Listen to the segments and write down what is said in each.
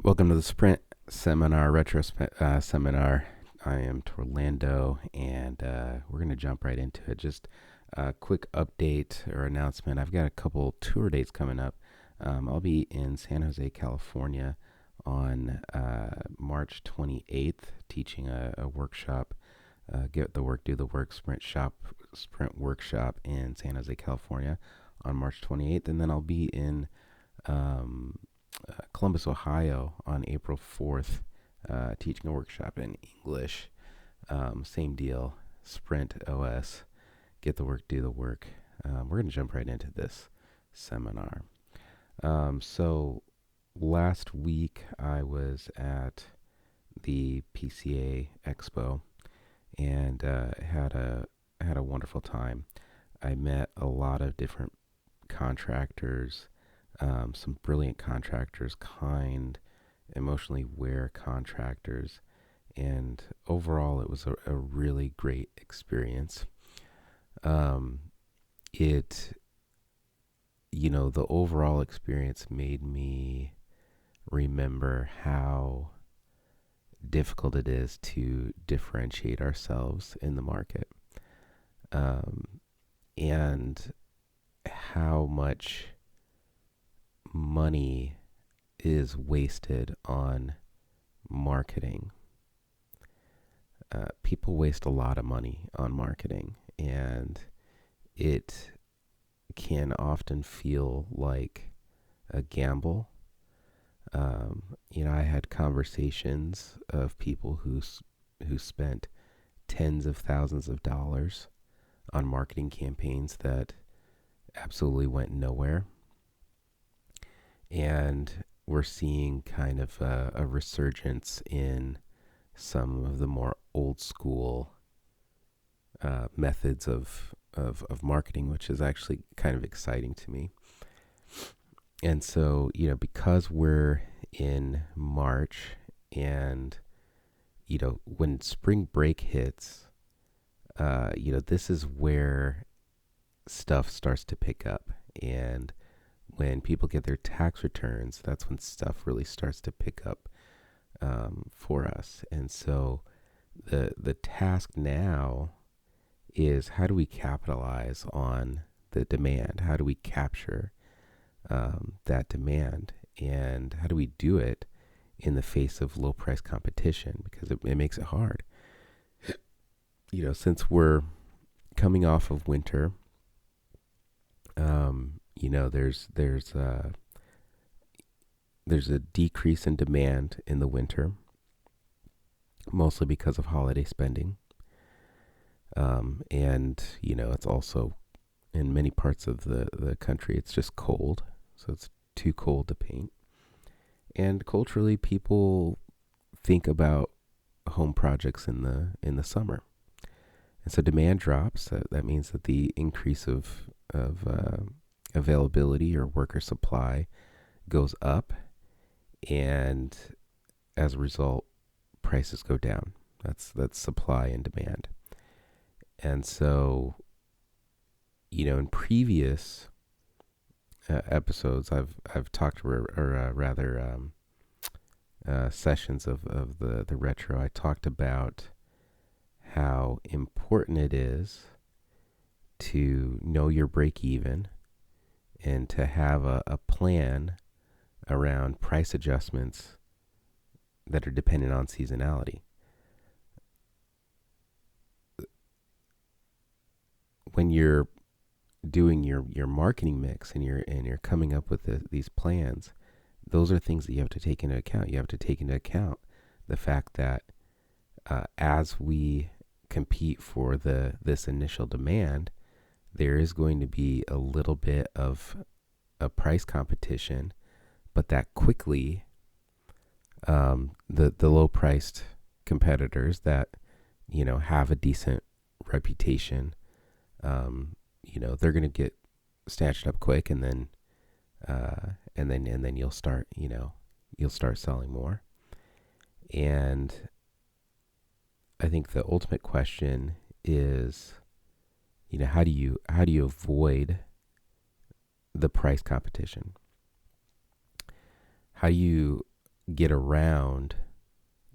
Welcome to the Sprint Seminar Seminar. I am Torlando, and we're going to jump right into it. Just a quick update or announcement. I've got a couple tour dates coming up. I'll be in San Jose, California on March 28th, teaching a workshop, Get the Work, Do the Work Sprint workshop in San Jose, California on March 28th. And then I'll be in Columbus, Ohio on April 4th, teaching a workshop in English. Same deal, Sprint OS, Get the Work, Do the Work. We're going to jump right into this seminar. So last week I was at the PCA Expo and had a wonderful time. I met a lot of different contractors, some brilliant contractors, kind, emotionally aware contractors, and overall it was a really great experience. The overall experience made me remember how difficult it is to differentiate ourselves in the market, and how much money is wasted on marketing. People waste a lot of money on marketing, and it can often feel like a gamble. I had conversations of people who spent tens of thousands of dollars on marketing campaigns that absolutely went nowhere. And we're seeing kind of a resurgence in some of the more old school methods of marketing, which is actually kind of exciting to me. And so, because we're in March and, when spring break hits, this is where stuff starts to pick up. And when people get their tax returns, that's when stuff really starts to pick up for us. And so the task now is, how do we capitalize on the demand? How do we capture that demand? And how do we do it in the face of low price competition? Because it makes it hard. Since we're coming off of winter, there's a decrease in demand in the winter, mostly because of holiday spending. And it's also in many parts of the country, it's just cold. So it's too cold to paint. And culturally, people think about home projects in the summer. And so demand drops. That means that the increase of availability or worker supply goes up, and as a result, prices go down. That's supply and demand. And so, in previous episodes, I've talked, sessions of the retro, I talked about how important it is to know your break even and to have a plan around price adjustments that are dependent on seasonality. When you're doing your marketing mix and you're coming up with these plans, those are things that you have to take into account. You have to take into account the fact that as we compete for this initial demand, there is going to be a little bit of a price competition, but that quickly the low priced competitors that have a decent reputation, they're going to get snatched up quick, and then you'll start selling more. And I think the ultimate question is, how do you avoid the price competition? How do you get around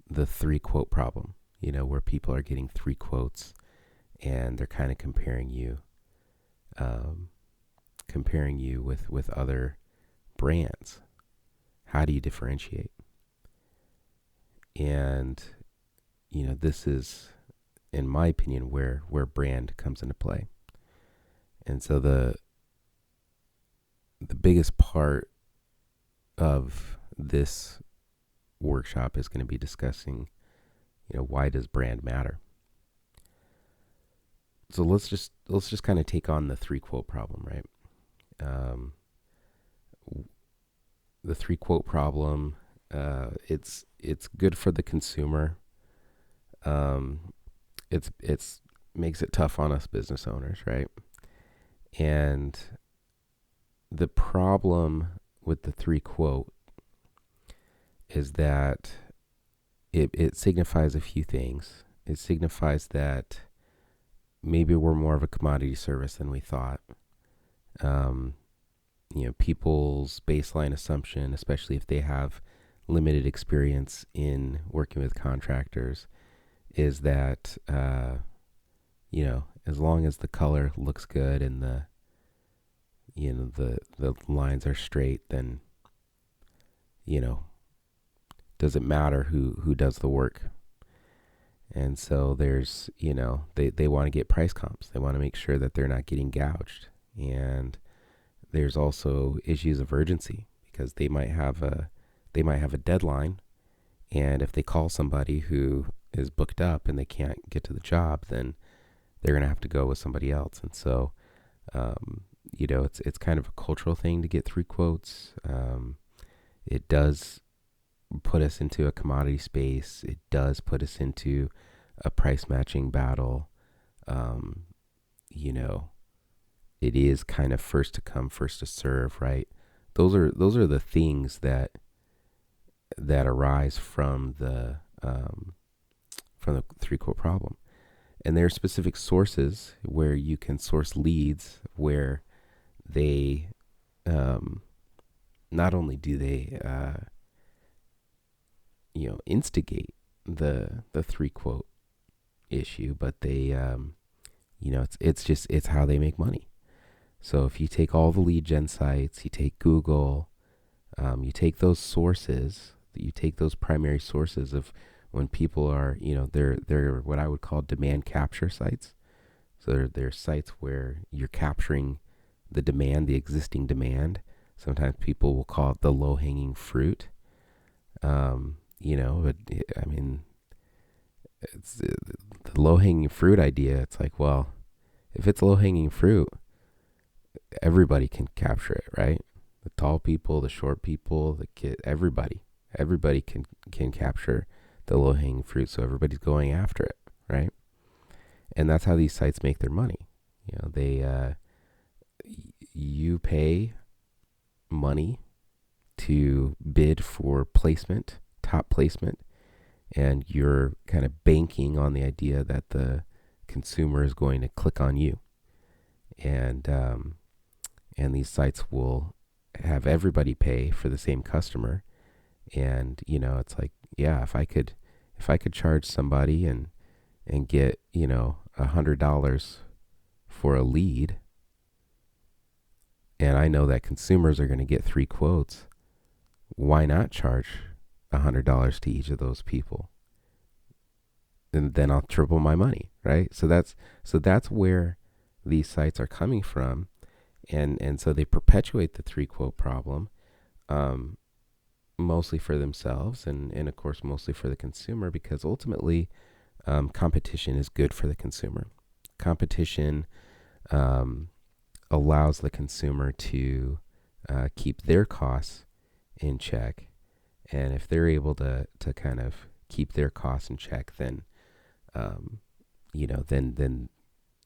the 3 quote problem, where people are getting 3 quotes and they're kind of comparing you with other brands. How do you differentiate? And, this is, in my opinion, where brand comes into play. And so the biggest part of this workshop is going to be discussing, why does brand matter? So let's just kind of take on the 3 quote problem, right? The 3 quote problem, it's good for the consumer. It's makes it tough on us business owners, right? And the problem with the 3 quote is that it signifies a few things. It signifies that maybe we're more of a commodity service than we thought. People's baseline assumption, especially if they have limited experience in working with contractors, is that, as long as the color looks good and the lines are straight, then, doesn't matter who does the work. And so there's, they want to get price comps. They want to make sure that they're not getting gouged. And there's also issues of urgency because they might have a deadline. And if they call somebody who is booked up and they can't get to the job, then they're going to have to go with somebody else. And so, it's kind of a cultural thing to get 3 quotes. It does put us into a commodity space. It does put us into a price matching battle. It is kind of first to come, first to serve, right? Those are the things that arise from the 3 quote problem. And there are specific sources where you can source leads where they not only do they instigate the 3 quote issue, but they it's how they make money. So if you take all the lead gen sites, you take Google, you take those sources, you take those primary sources of when people are, they're what I would call demand capture sites. So they're sites where you're capturing the demand, the existing demand. Sometimes people will call it the low-hanging fruit. But I mean, it's the low-hanging fruit idea. It's like, well, if it's low-hanging fruit, everybody can capture it, right? The tall people, the short people, the kid, everybody can capture the low-hanging fruit. So everybody's going after it, right? And that's how these sites make their money. You pay money to bid for placement, top placement, and you're kind of banking on the idea that the consumer is going to click on you. And these sites will have everybody pay for the same customer. And, it's like, yeah, if I could charge somebody and get, $100 for a lead, and I know that consumers are going to get 3 quotes, why not charge $100 to each of those people? And then I'll triple my money, right? So that's where these sites are coming from. And so they perpetuate the 3 quote problem, mostly for themselves and of course mostly for the consumer, because ultimately competition is good for the consumer. Competition allows the consumer to keep their costs in check. And if they're able to kind of keep their costs in check, then then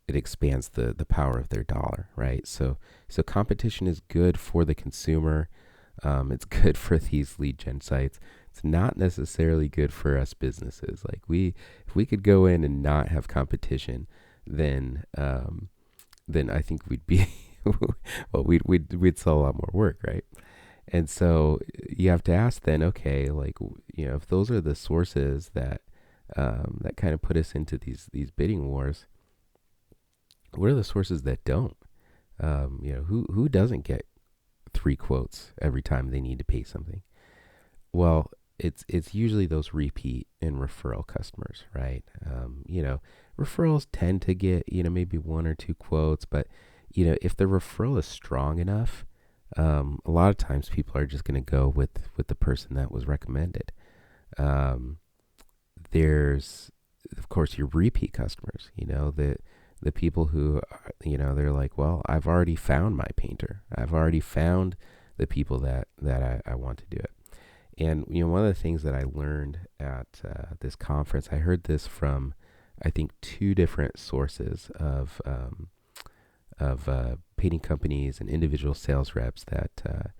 it expands the power of their dollar, right? So competition is good for the consumer. It's good for these lead gen sites. It's not necessarily good for us businesses. Like if we could go in and not have competition, then I think we'd be well, we'd sell a lot more work, right? And so you have to ask then, okay, like, if those are the sources that kind of put us into these bidding wars, what are the sources that don't? Who doesn't get three quotes every time they need to pay something? Well, it's usually those repeat and referral customers, right? Referrals tend to get maybe one or two quotes, but if the referral is strong enough, a lot of times people are just going to go with the person that was recommended. There's of course your repeat customers, the people who they're like, well, I've already found my painter. I've already found the people that I want to do it. And one of the things that I learned at this conference, I heard this from I think two different sources of painting companies and individual sales reps that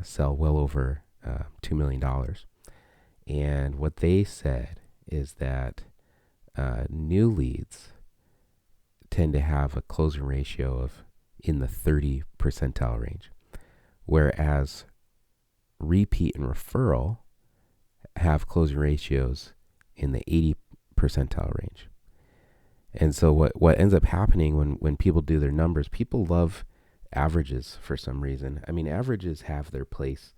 sell well over $2 million. And what they said is that new leads tend to have a closing ratio of in the 30 percentile range, whereas repeat and referral have closing ratios in the 80 percentile range. And so what ends up happening when people do their numbers, people love averages for some reason. I mean, averages have their place.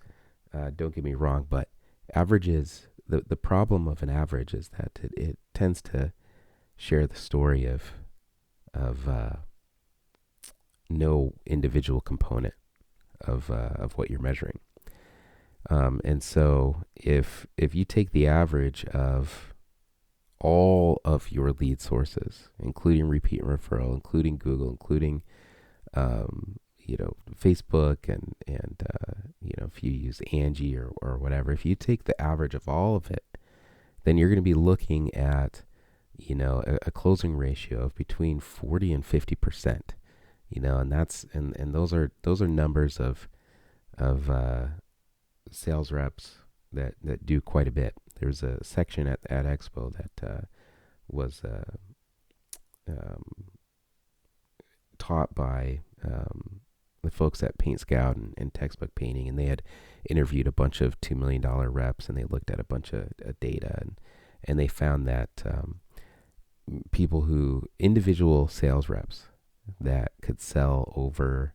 Don't get me wrong, but averages, the problem of an average is that it tends to share the story of no individual component of what you're measuring. And so if you take the average of all of your lead sources, including repeat and referral, including Google, including Facebook, and if you use Angie or whatever, if you take the average of all of it, then you're going to be looking at a closing ratio of between 40 and 50%. And that's and those are numbers of sales reps that do quite a bit. There's a section at Expo that was taught by the folks at Paint Scout and Textbook Painting, and they had interviewed a bunch of $2 million reps, and they looked at a bunch of data, and they found that individual sales reps that could sell over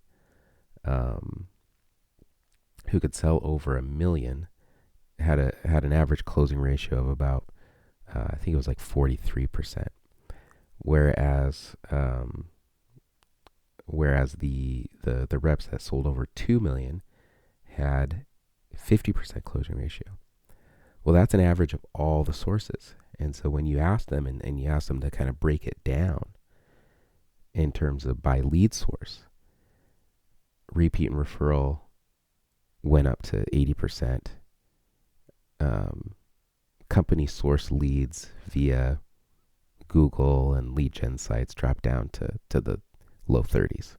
who could sell over $1 million had an average closing ratio of about I think it was like 43%, whereas the reps that sold over 2 million had 50% closing ratio. Well, that's an average of all the sources. And so when you ask them and you ask them to kind of break it down in terms of by lead source, repeat and referral went up to 80%. Company source leads via Google and lead gen sites dropped down to the low 30s.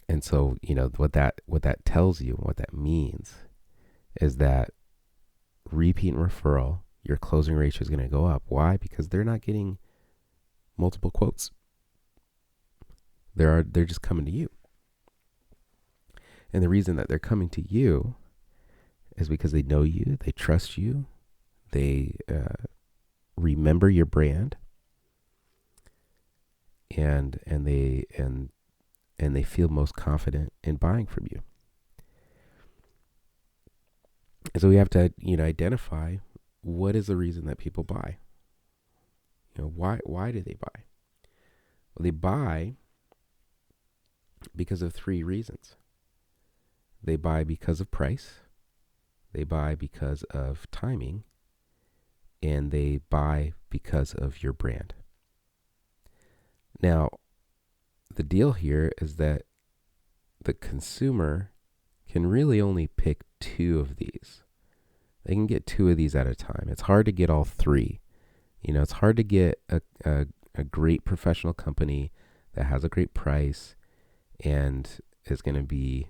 And so, what that tells you, what that means is that repeat and referral, your closing ratio is going to go up. Why? Because they're not getting multiple quotes. They're just coming to you. And the reason that they're coming to you is because they know you, they trust you, they remember your brand, and they feel most confident in buying from you. And so we have to identify what is the reason that people buy. Why do they buy? Well, they buy because of three reasons. They buy because of price, they buy because of timing, and they buy because of your brand. Now, the deal here is that the consumer can really only pick two of these. They can get two of these at a time. It's hard to get all three. It's hard to get a great professional company that has a great price and is going to be,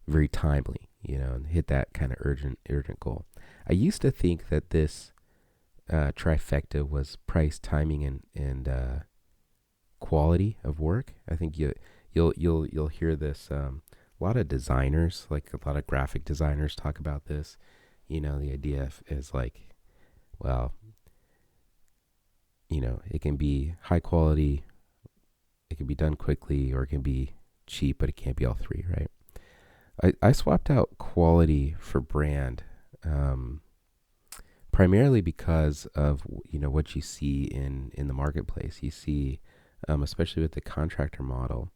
very timely, and hit that kind of urgent goal. I used to think that this trifecta was price, timing, and quality of work. I think you you'll hear this. A lot of designers, like a lot of graphic designers, talk about this. The idea is like, well, it can be high quality, it can be done quickly, or it can be cheap, but it can't be all three, right? I swapped out quality for brand, primarily because of what you see in the marketplace. You see, especially with the contractor model.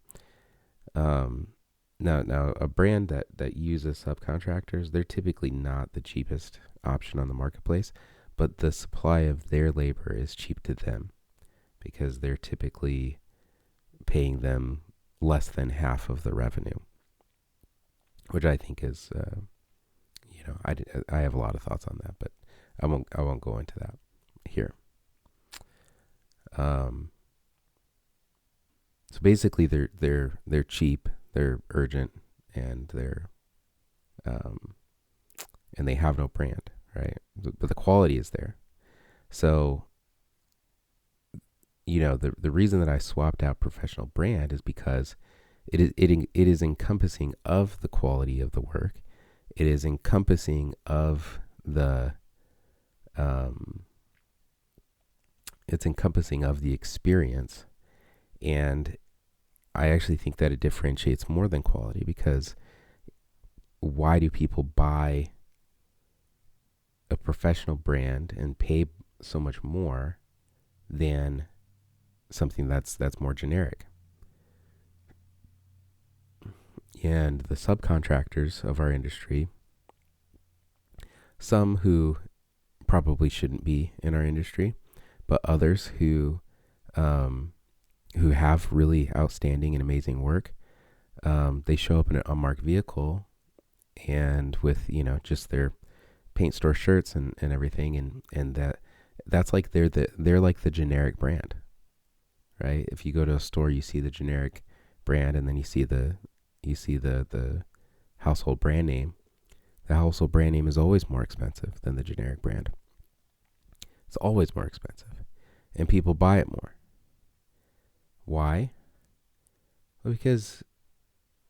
Now a brand that uses subcontractors, they're typically not the cheapest option on the marketplace, but the supply of their labor is cheap to them because they're typically paying them less than half of the revenue, which I think is, I have a lot of thoughts on that, but I won't go into that here. So basically, they're cheap, they're urgent, and and they have no brand, right? But the quality is there. So the reason that I swapped out professional brand is because it is encompassing of the quality of the work. It is encompassing of the it's encompassing of the experience. And I actually think that it differentiates more than quality, because why do people buy a professional brand and pay so much more than something that's more generic? And the subcontractors of our industry, some who probably shouldn't be in our industry, but others who have really outstanding and amazing work, they show up in an unmarked vehicle and with just their paint store shirts and everything, and that's like they're like the generic brand, right? If you go to a store, you see the generic brand, and then you see the household brand name. The household brand name is always more expensive than the generic brand. It's always more expensive, and people buy it more. Why? Well, because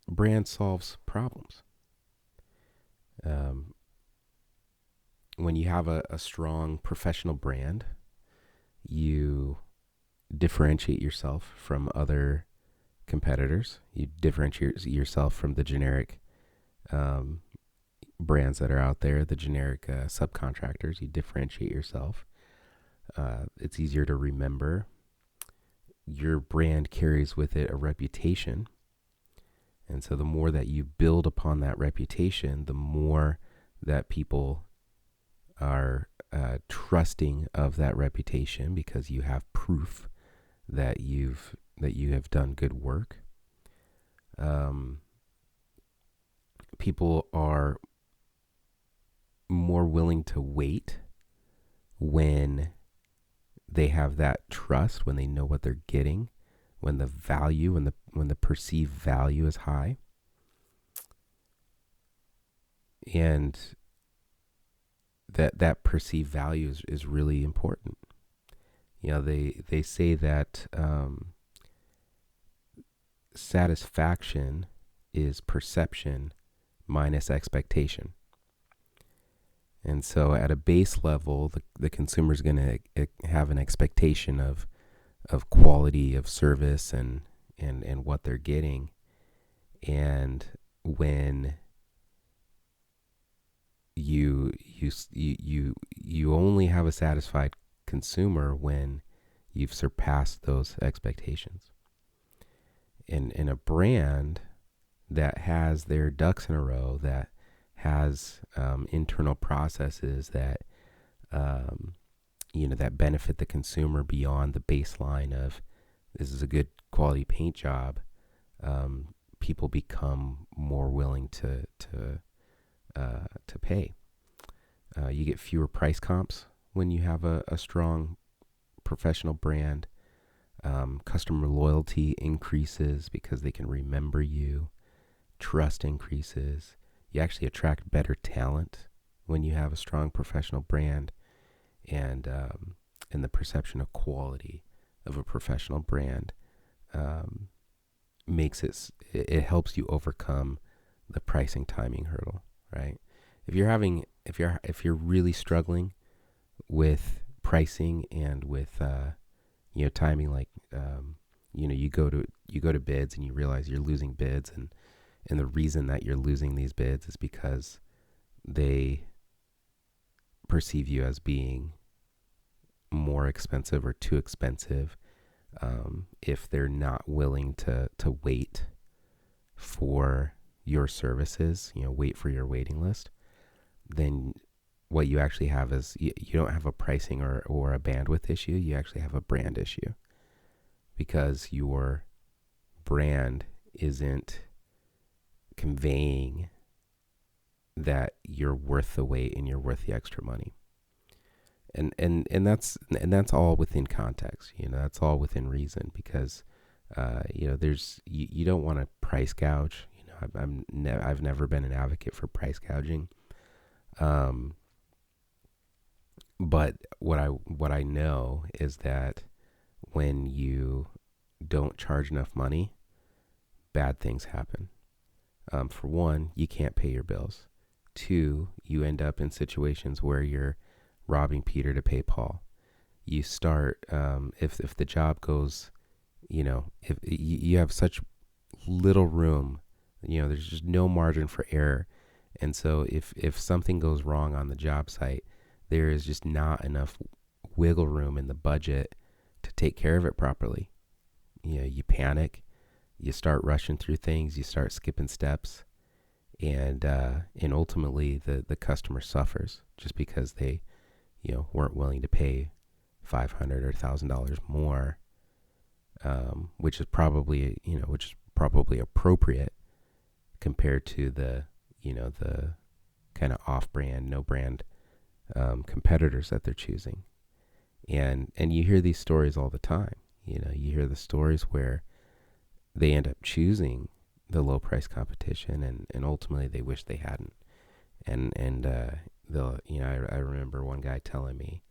brand solves problems. When you have a strong professional brand, you differentiate yourself from other competitors. You differentiate yourself from the generic brands that are out there, the generic subcontractors. You differentiate yourself. It's easier to remember. Your brand carries with it a reputation. And so the more that you build upon that reputation, the more that people are trusting of that reputation, because you have proof that you have done good work. People are more willing to wait when they have that trust, when they know what they're getting, when the value, when the perceived value is high. And that perceived value is really important. They say that satisfaction is perception minus expectation. And so at a base level, the consumer is going to have an expectation of quality of service and what they're getting. And when you only have a satisfied consumer when you've surpassed those expectations. In a brand that has their ducks in a row, that has internal processes that that benefit the consumer beyond the baseline of this is a good quality paint job, people become more willing to pay. You get fewer price comps when you have a strong professional brand. Customer loyalty increases because they can remember you. Trust increases. You actually attract better talent when you have a strong professional brand, and the perception of quality of a professional brand it helps you overcome the pricing timing hurdle, right? If you're really struggling with pricing and with timing, like you go to bids and you realize you're losing bids, and the reason that you're losing these bids is because they perceive you as being more expensive or too expensive. If they're not willing to wait for your services, wait for your waiting list, then what you actually have is you don't have a pricing or a bandwidth issue. You actually have a brand issue, because your brand isn't conveying that you're worth the wait and you're worth the extra money. And that's all within context. That's all within reason, because there's you don't want to price gouge. I've never been an advocate for price gouging. But what I know is that when you don't charge enough money, bad things happen. For one, you can't pay your bills. Two, you end up in situations where you're robbing Peter to pay Paul. You start, if the job goes, if you have such little room, there's just no margin for error. And so if something goes wrong on the job site, there is just not enough wiggle room in the budget to take care of it properly. You panic, you start rushing through things, you start skipping steps, and ultimately the customer suffers just because they weren't willing to pay $500 or $1,000 more, which is probably appropriate compared to the kind of off-brand, no-brand competitors that they're choosing. And you hear these stories all the time. You hear the stories where they end up choosing the low-price competition, and ultimately they wish they hadn't. I remember one guy telling me,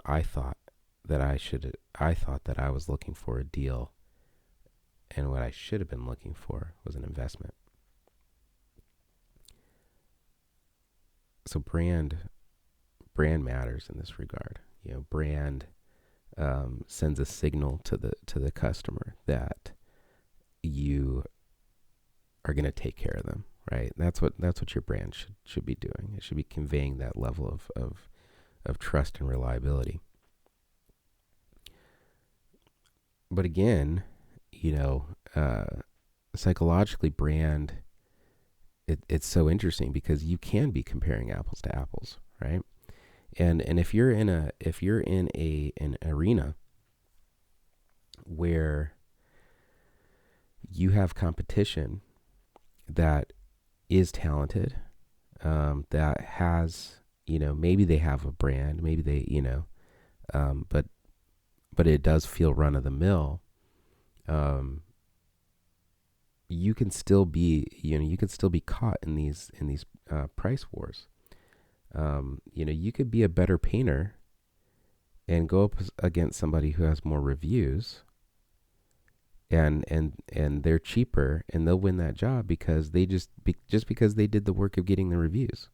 I thought that I was looking for a deal, and what I should have been looking for was an investment. So brand matters in this regard. Brand sends a signal to the customer that you are going to take care of them, right? That's what your brand should be doing. It should be conveying that level of trust and reliability. But again, psychologically, brand, it's so interesting because you can be comparing apples to apples, right? And if you're in an arena where you have competition that is talented, that has, maybe they have a brand, maybe they, but it does feel run of the mill. You can still be caught in these price wars. You could be a better painter and go up against somebody who has more reviews, and they're cheaper, and they'll win that job because they just because they did the work of getting the reviews.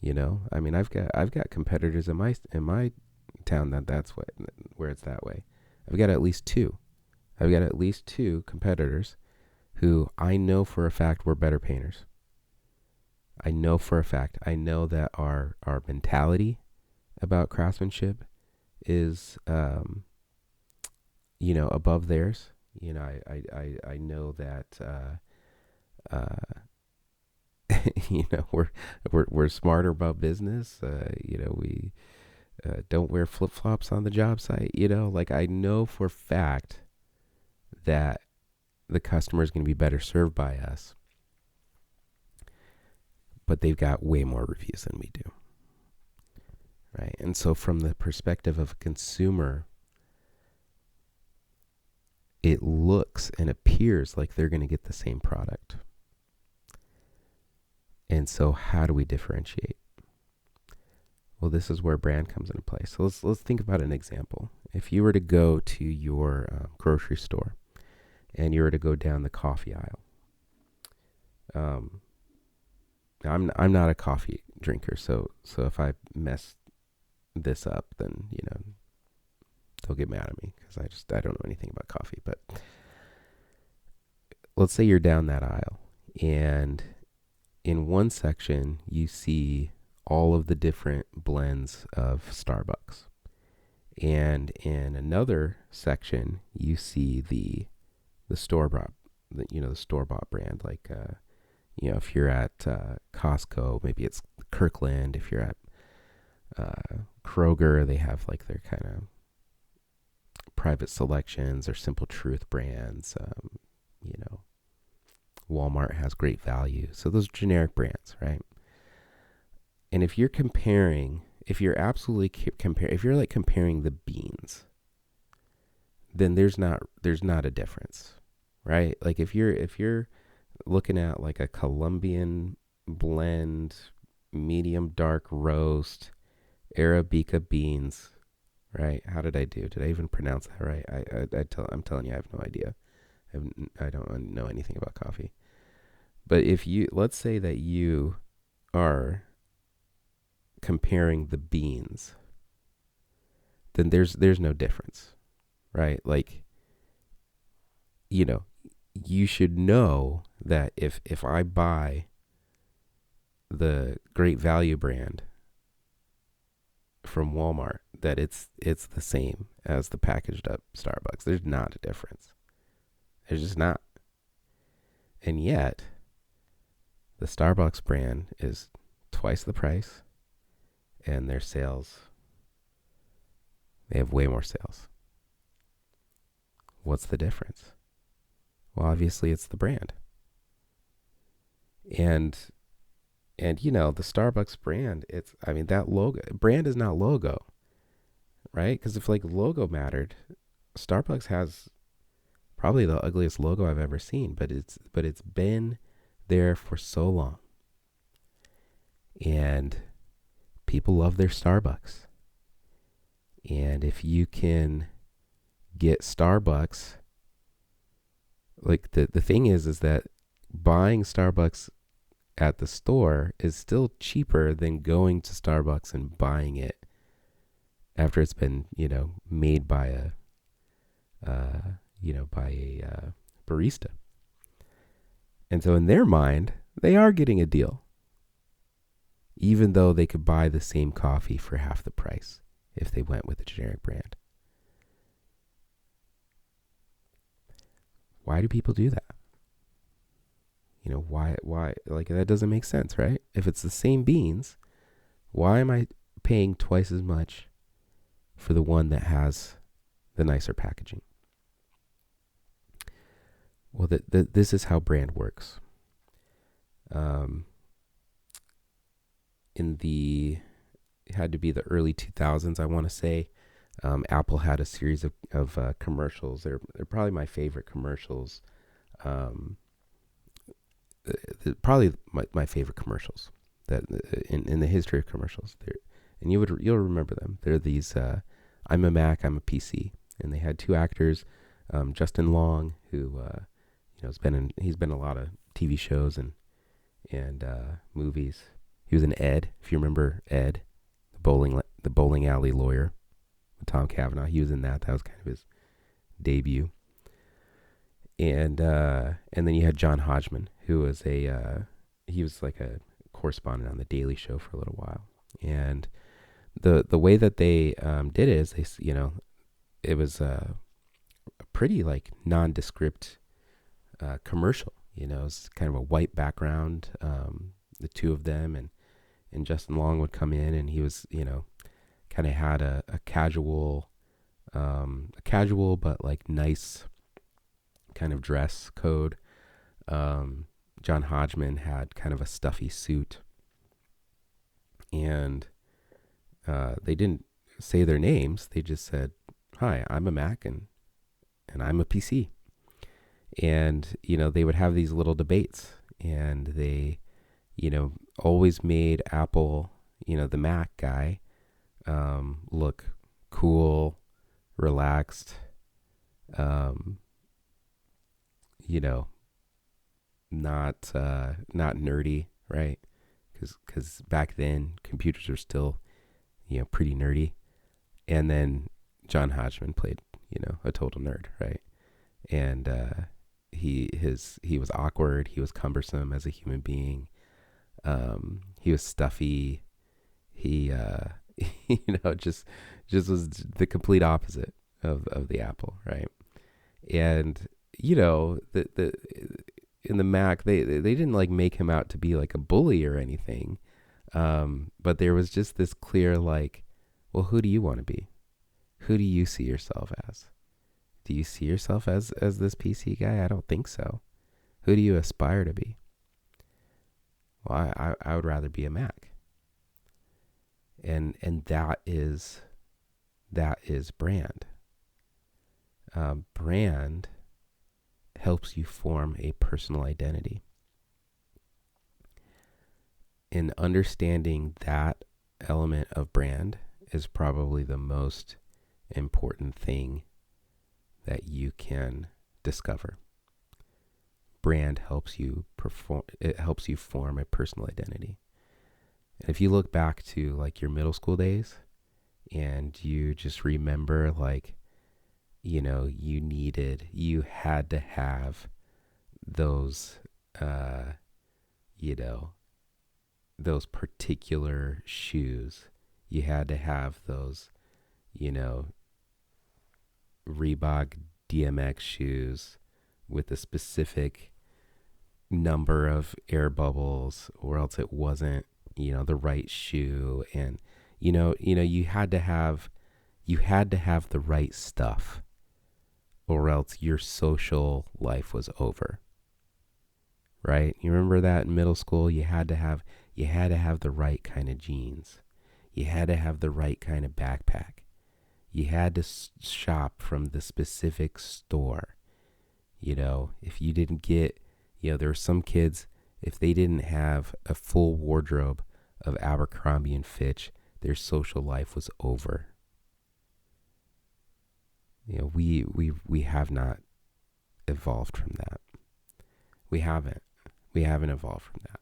I've got competitors in my town that's where it's that way. I've got at least two competitors who I know for a fact were better painters. I know for a fact. I know that our mentality about craftsmanship is, above theirs. I know that, we're smarter about business. We don't wear flip-flops on the job site. I know for a fact that the customer is going to be better served by us, but they've got way more reviews than we do, right? And so from the perspective of a consumer, it looks and appears like they're going to get the same product. And so how do we differentiate? Well, this is where brand comes into play. So let's think about an example. If you were to go to your grocery store and you were to go down the coffee aisle. I'm not a coffee drinker, so if I mess this up, then they'll get mad at me because I don't know anything about coffee. But let's say you're down that aisle, and in one section you see all of the different blends of Starbucks, and in another section you see the store bought, the store bought brand, like if you're at Costco, maybe it's Kirkland. If you're at Kroger, they have like their kind of private selections or Simple Truth brands. Walmart has Great Value. So those generic brands, right? And if you're comparing, if you're like comparing the beans, then there's not a difference, right? Like if you're looking at like a Colombian blend, medium dark roast, Arabica beans, right? How did I do? Did I even pronounce that right? I'm telling you, I have no idea. I don't know anything about coffee. But let's say that you are comparing the beans, then there's no difference, right? Like, you should know that if I buy the Great Value brand from Walmart, that it's the same as the packaged up Starbucks. There's not a difference. There's just not. And yet, the Starbucks brand is twice the price, and their sales, they have way more sales. What's the difference? Well, obviously it's the brand. And the Starbucks brand, that logo, brand is not logo, right? Because if like logo mattered, Starbucks has probably the ugliest logo I've ever seen, but it's been there for so long. And people love their Starbucks. And if you can get Starbucks, like the thing is that buying Starbucks at the store is still cheaper than going to Starbucks and buying it after it's been, made by a barista. And so in their mind, they are getting a deal, even though they could buy the same coffee for half the price if they went with a generic brand. Why do people do that? Why, like, that doesn't make sense, right? If it's the same beans, why am I paying twice as much for the one that has the nicer packaging? Well, this is how brand works. It had to be the early 2000s, I want to say. Apple had a series of commercials. They're probably my favorite commercials. Probably my favorite commercials that in the history of commercials. And you'll remember them. They're these. I'm a Mac, I'm a PC, and they had two actors, Justin Long, who he's been in a lot of TV shows and movies. He was in Ed, if you remember Ed, the bowling alley lawyer with Tom Cavanaugh. He was in that. That was kind of his debut. And then you had John Hodgman, who was he was like a correspondent on the Daily Show for a little while. And the way that they did it is it was a pretty like nondescript commercial. It's kind of a white background, the two of them, and Justin Long would come in, and he was kind of had a casual but like nice kind of dress code. John Hodgman had kind of a stuffy suit, and they didn't say their names. They just said, "Hi, I'm a Mac and I'm a PC." And they would have these little debates, and they always made Apple, the Mac guy, look cool, relaxed, you know, not nerdy, right? Because back then computers were still, pretty nerdy. And then John Hodgman played, a total nerd, right? And he was awkward. He was cumbersome as a human being. He was stuffy. He just was the complete opposite of the Apple, right? And the in the Mac, they didn't like make him out to be like a bully or anything, but there was just this clear like, well, who do you want to be? Who do you see yourself as? Do you see yourself as this PC guy? I don't think so. Who do you aspire to be? Well, I would rather be a Mac. And that is brand. Brand helps you form a personal identity. And understanding that element of brand is probably the most important thing that you can discover. Brand helps you form a personal identity. And if you look back to like your middle school days and you just remember like, you had to have those, those particular shoes. You had to have those, Reebok DMX shoes with a specific number of air bubbles, or else it wasn't, the right shoe. And, you had to have the right stuff, or else your social life was over. Right? You remember that in middle school, you had to have the right kind of jeans. You had to have the right kind of backpack. You had to shop from the specific store. If you didn't get, there were some kids, if they didn't have a full wardrobe of Abercrombie and Fitch, their social life was over. We have not evolved from that. We haven't evolved from that.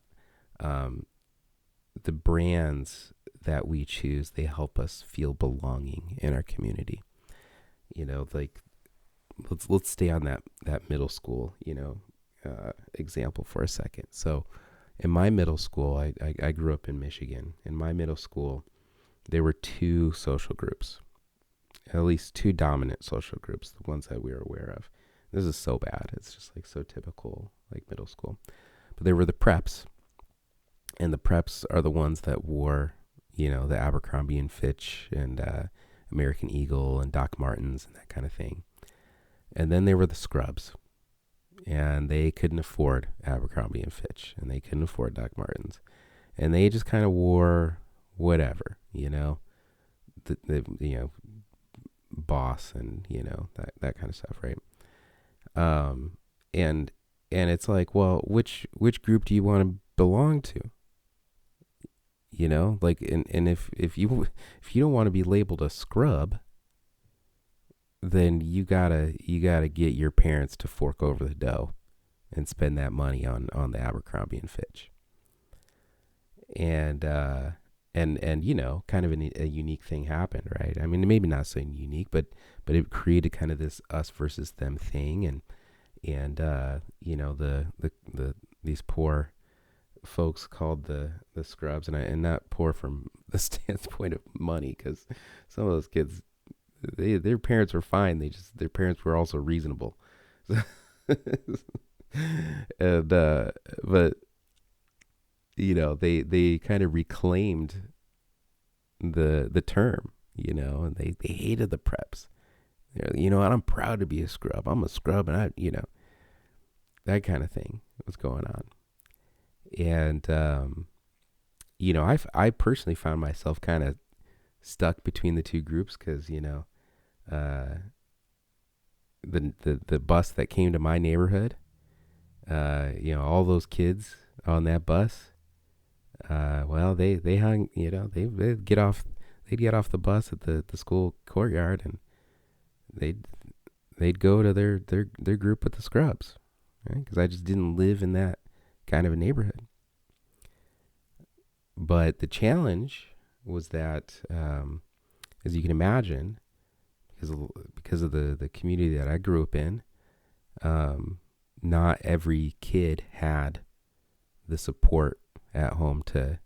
The brands that we choose, they help us feel belonging in our community. Like let's stay on that middle school, example for a second. So in my middle school, I grew up in Michigan. In my middle school, there were two social groups, at least two dominant social groups, the ones that we were aware of. This is so bad. It's just like so typical, like middle school. But there were the preps, and the preps are the ones that wore, the Abercrombie and Fitch and American Eagle and Doc Martens and that kind of thing. And then there were the scrubs, and they couldn't afford Abercrombie and Fitch, and they couldn't afford Doc Martens, and they just kind of wore whatever, the Boss and that kind of stuff, right? And it's like, well, which group do you want to belong to? Like, and if you don't want to be labeled a scrub, then you gotta get your parents to fork over the dough and spend that money on the Abercrombie and Fitch. And kind of a unique thing happened, right? I mean, maybe not so unique, but it created kind of this us versus them thing, and these poor folks called the scrubs, and not poor from the standpoint of money, because some of those kids, their parents were fine. Their parents were also reasonable. And but they kind of reclaimed the term, and they hated the preps. And I'm proud to be a scrub. I'm a scrub, and that kind of thing was going on. And I personally found myself kind of stuck between the two groups, because the bus that came to my neighborhood, all those kids on that bus, well, they hung, they'd get off the bus at the school courtyard, and they'd go to their group with the scrubs, right? Because I just didn't live in that kind of a neighborhood. But the challenge was that, as you can imagine, because of the community that I grew up in, not every kid had the support at home to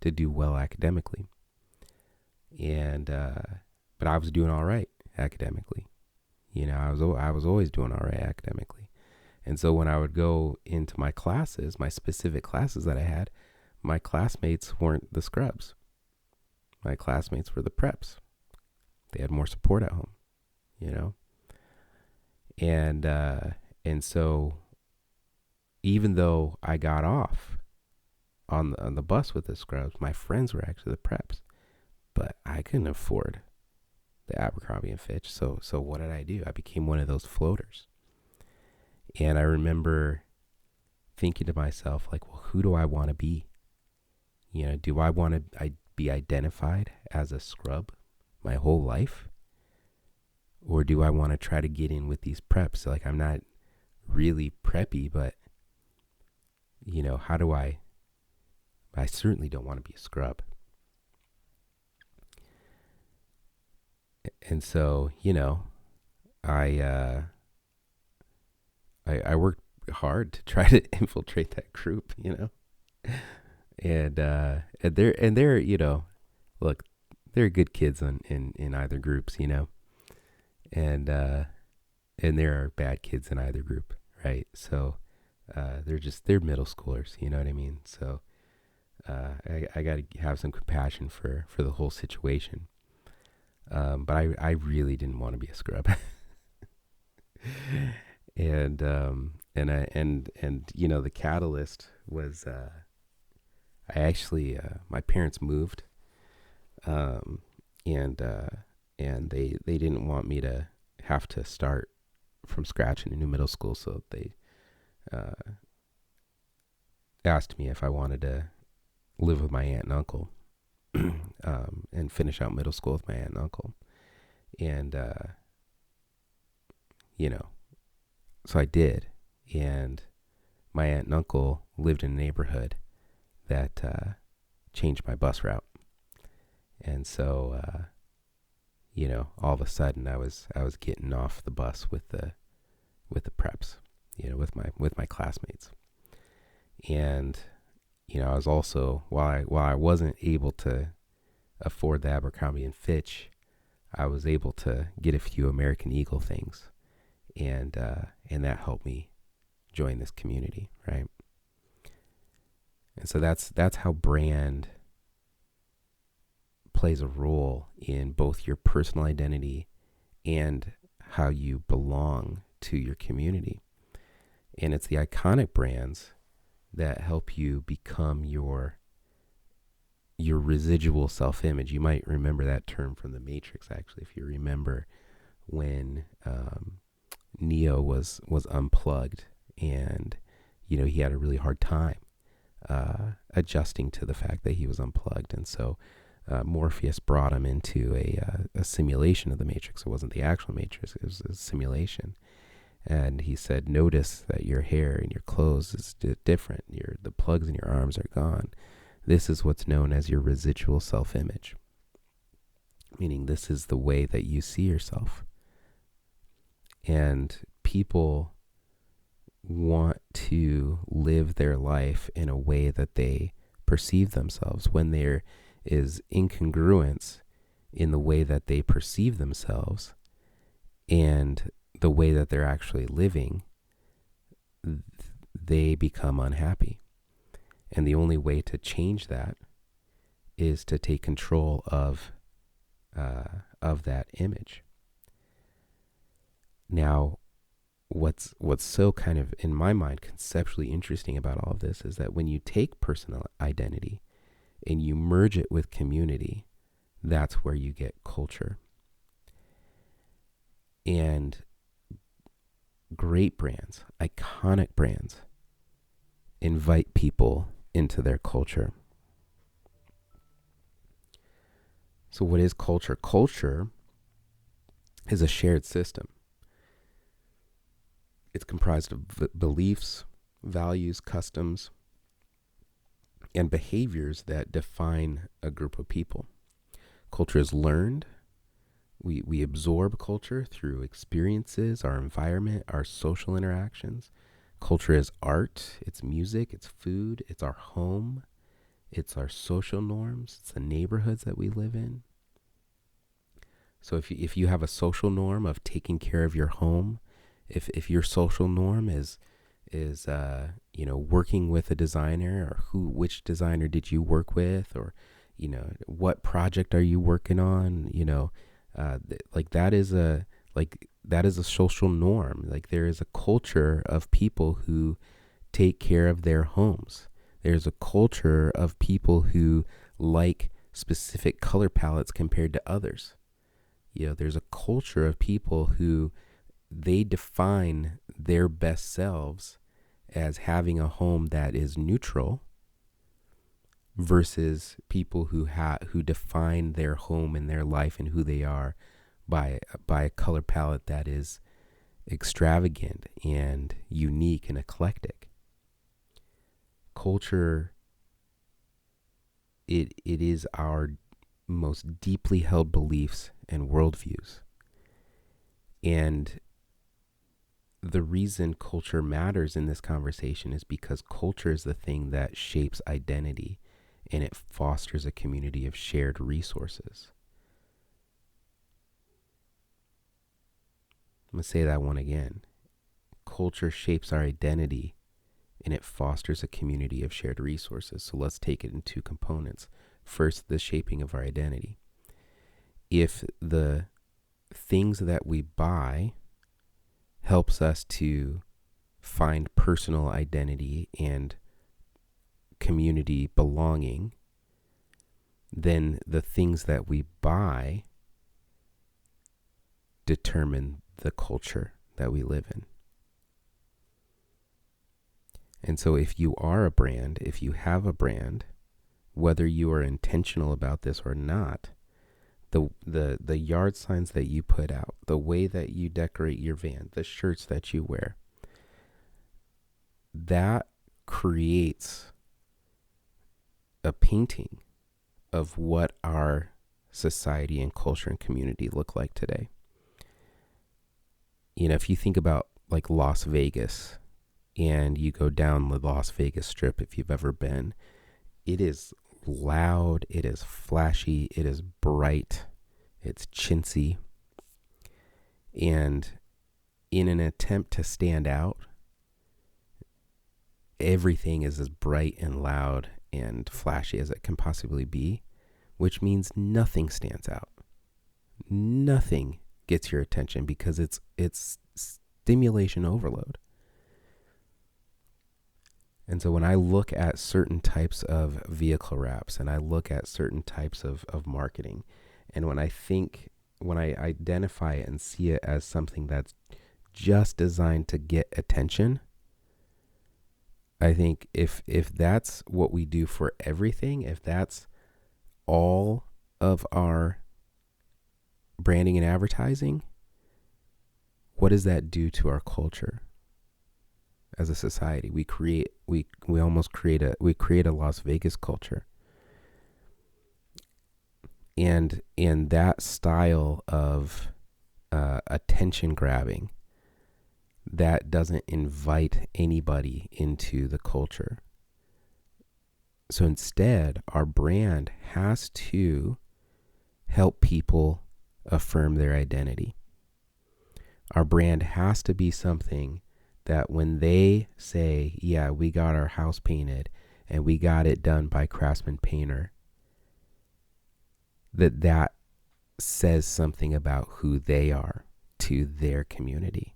do well academically. And but I was doing all right academically. I was always doing all right academically. And so when I would go into my classes, my specific classes that I had, my classmates weren't the scrubs. My classmates were the preps. They had more support at home, you know? And so even though I got off on the bus with the scrubs, my friends were actually the preps. But I couldn't afford the Abercrombie and Fitch. So what did I do? I became one of those floaters. And I remember thinking to myself, like, well, who do I want to be? Do I want to be identified as a scrub my whole life? Or do I want to try to get in with these preps? Like, I'm not really preppy, but, how do I certainly don't want to be a scrub. And so, I worked hard to try to infiltrate that group, and they're look, they're good kids in either groups, and there are bad kids in either group, right? So they're middle schoolers, you know what I mean? So I got to have some compassion for the whole situation. But I really didn't want to be a scrub. and the catalyst was I actually my parents moved, and they didn't want me to have to start from scratch in a new middle school, so they asked me if I wanted to live with my aunt and uncle. And finish out middle school with my aunt and uncle. And, so I did. And my aunt and uncle lived in a neighborhood that changed my bus route. And so, all of a sudden I was getting off the bus with the preps, with my classmates. And I was also, while I wasn't able to afford the Abercrombie and Fitch, I was able to get a few American Eagle things, and that helped me join this community, right? And so that's how brand plays a role in both your personal identity and how you belong to your community. And it's the iconic brands that help you become your residual self-image. You might remember that term from The Matrix, actually, if you remember when Neo was unplugged, and he had a really hard time adjusting to the fact that he was unplugged. And so Morpheus brought him into a simulation of the Matrix. It wasn't the actual Matrix, it was a simulation. And he said, notice that your hair and your clothes is different. The plugs in your arms are gone. This is what's known as your residual self-image. Meaning this is the way that you see yourself. And people want to live their life in a way that they perceive themselves. When there is incongruence in the way that they perceive themselves and the way that they're actually living, they become unhappy. And the only way to change that is to take control of that image. Now, what's so kind of, in my mind, conceptually interesting about all of this is that when you take personal identity and you merge it with community, that's where you get culture. And great brands, iconic brands, invite people into their culture. So what is culture? Culture is a shared system. It's comprised of beliefs, values, customs, and behaviors that define a group of people. Culture is learned. We absorb culture through experiences, our environment, our social interactions. Culture is art, it's music, it's food, it's our home, it's our social norms, it's the neighborhoods that we live in. So if you have a social norm of taking care of your home, if your social norm is working with a designer, or which designer did you work with, or what project are you working on, that is a social norm. Like, there is a culture of people who take care of their homes. There's a culture of people who like specific color palettes compared to others. There's a culture of people who they define their best selves as having a home that is neutral, versus people who define their home and their life and who they are by a color palette that is extravagant and unique and eclectic. Culture, it is our most deeply held beliefs and worldviews. And the reason culture matters in this conversation is because culture is the thing that shapes identity, and it fosters a community of shared resources. I'm going to say that one again. Culture shapes our identity, and it fosters a community of shared resources. So let's take it in two components. First, the shaping of our identity. If the things that we buy helps us to find personal identity and community belonging, then the things that we buy determine the culture that we live in. And so if you are a brand, if you have a brand, whether you are intentional about this or not, the yard signs that you put out, the way that you decorate your van, the shirts that you wear, that creates a painting of what our society and culture and community look like today. If you think about like Las Vegas, and you go down the Las Vegas Strip, if you've ever been, it is loud, it is flashy, it is bright, it's chintzy. And in an attempt to stand out, everything is as bright and loud and flashy as it can possibly be, which means nothing stands out. Nothing gets your attention because it's stimulation overload. And so when I look at certain types of vehicle wraps, and I look at certain types of marketing, and when I identify it and see it as something that's just designed to get attention, I think if that's what we do for everything, if that's all of our branding and advertising, what does that do to our culture? As a society, we create a Las Vegas culture, and in that style of attention grabbing, that doesn't invite anybody into the culture. So instead, our brand has to help people affirm their identity. Our brand has to be something that when they say, yeah, we got our house painted and we got it done by Craftsman Painter, that says something about who they are to their community.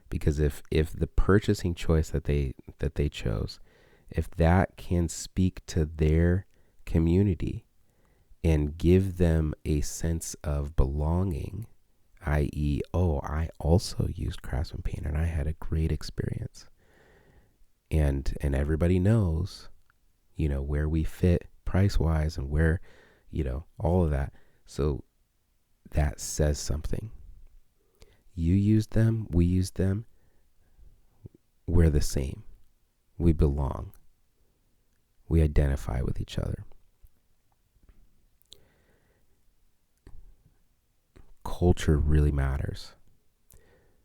Because if the purchasing choice that they chose, if that can speak to their community and give them a sense of belonging, i.e., I also used Craftsman Painter and I had a great experience. And everybody knows, where we fit price-wise and where, all of that. So that says something. You used them, we used them. we're the same. We belong. We identify with each other. Culture really matters.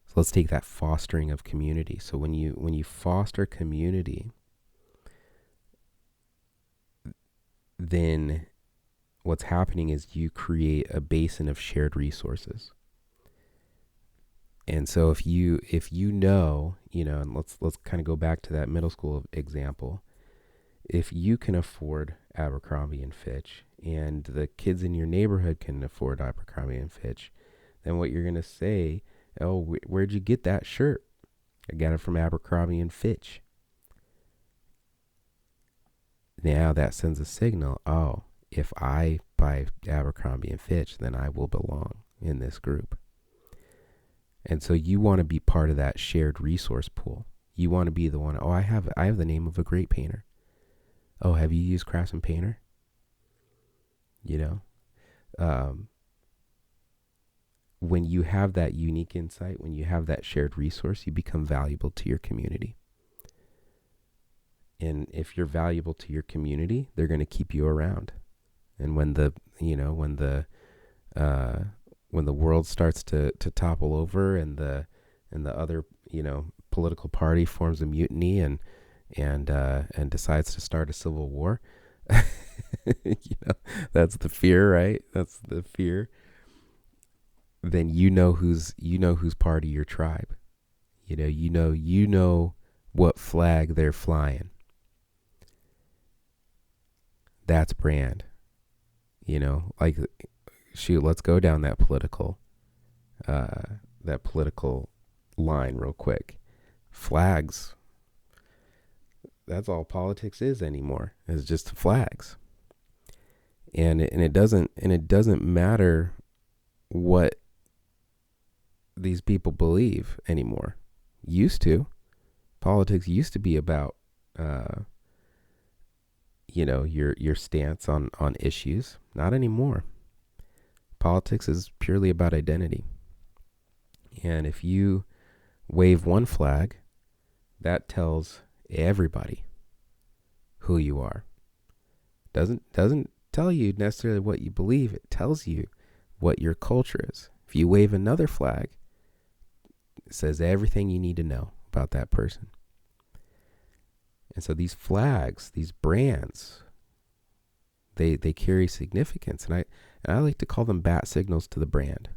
So let's take that fostering of community. So when you foster community, then what's happening is you create a basin of shared resources. And so if you know, and let's kind of go back to that middle school example. If you can afford Abercrombie and Fitch, and the kids in your neighborhood can afford Abercrombie and Fitch, then what you're going to say, oh, where'd you get that shirt? I got it from Abercrombie and Fitch. Now that sends a signal, oh, if I buy Abercrombie and Fitch, then I will belong in this group. And so you want to be part of that shared resource pool. You want to be the one, oh, I have the name of a great painter. Oh, have you used Craftsman Painter? When you have that unique insight, when you have that shared resource, you become valuable to your community. And if you're valuable to your community, they're going to keep you around. And when the world starts to topple over, and the other political party forms a mutiny and decides to start a civil war, that's the fear, right? That's the fear. Then you know who's part of your tribe. You know what flag they're flying. That's brand. Let's go down that political line real quick. Flags. That's all politics is anymore. It's just flags. And it doesn't matter what these people believe anymore. Used to. Politics used to be about your stance on issues. Not anymore. Politics is purely about identity. And if you wave one flag, that tells everybody who you are. Doesn't tell you necessarily what you believe. It tells you what your culture is. If you wave another flag, it says everything you need to know about that person. And so these flags, these brands, they carry significance, and I like to call them bat signals to the brand.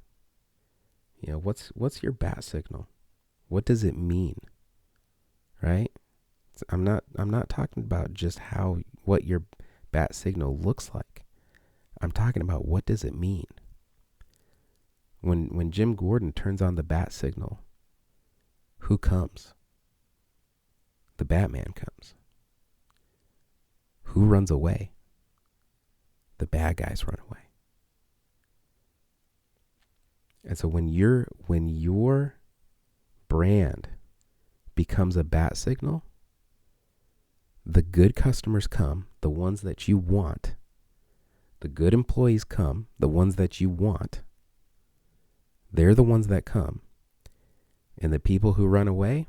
What's your bat signal? What does it mean? Right? I'm not talking about just what your bat signal looks like. I'm talking about, what does it mean? When Jim Gordon turns on the bat signal, who comes? The Batman comes. Who runs away? The bad guys run away. And so when your brand becomes a bat signal, the good customers come, the ones that you want. The good employees come, the ones that you want. They're the ones that come. And the people who run away,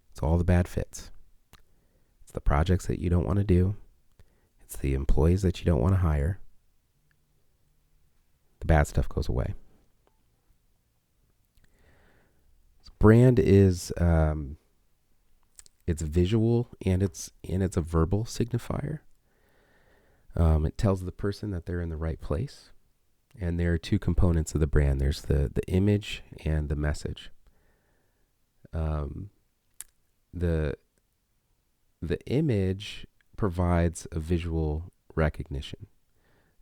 it's all the bad fits. It's the projects that you don't want to do. It's the employees that you don't want to hire. The bad stuff goes away. So brand is it's visual, and it's a verbal signifier. It tells the person that they're in the right place. And there are two components of the brand. There's the image and the message. The image provides a visual recognition.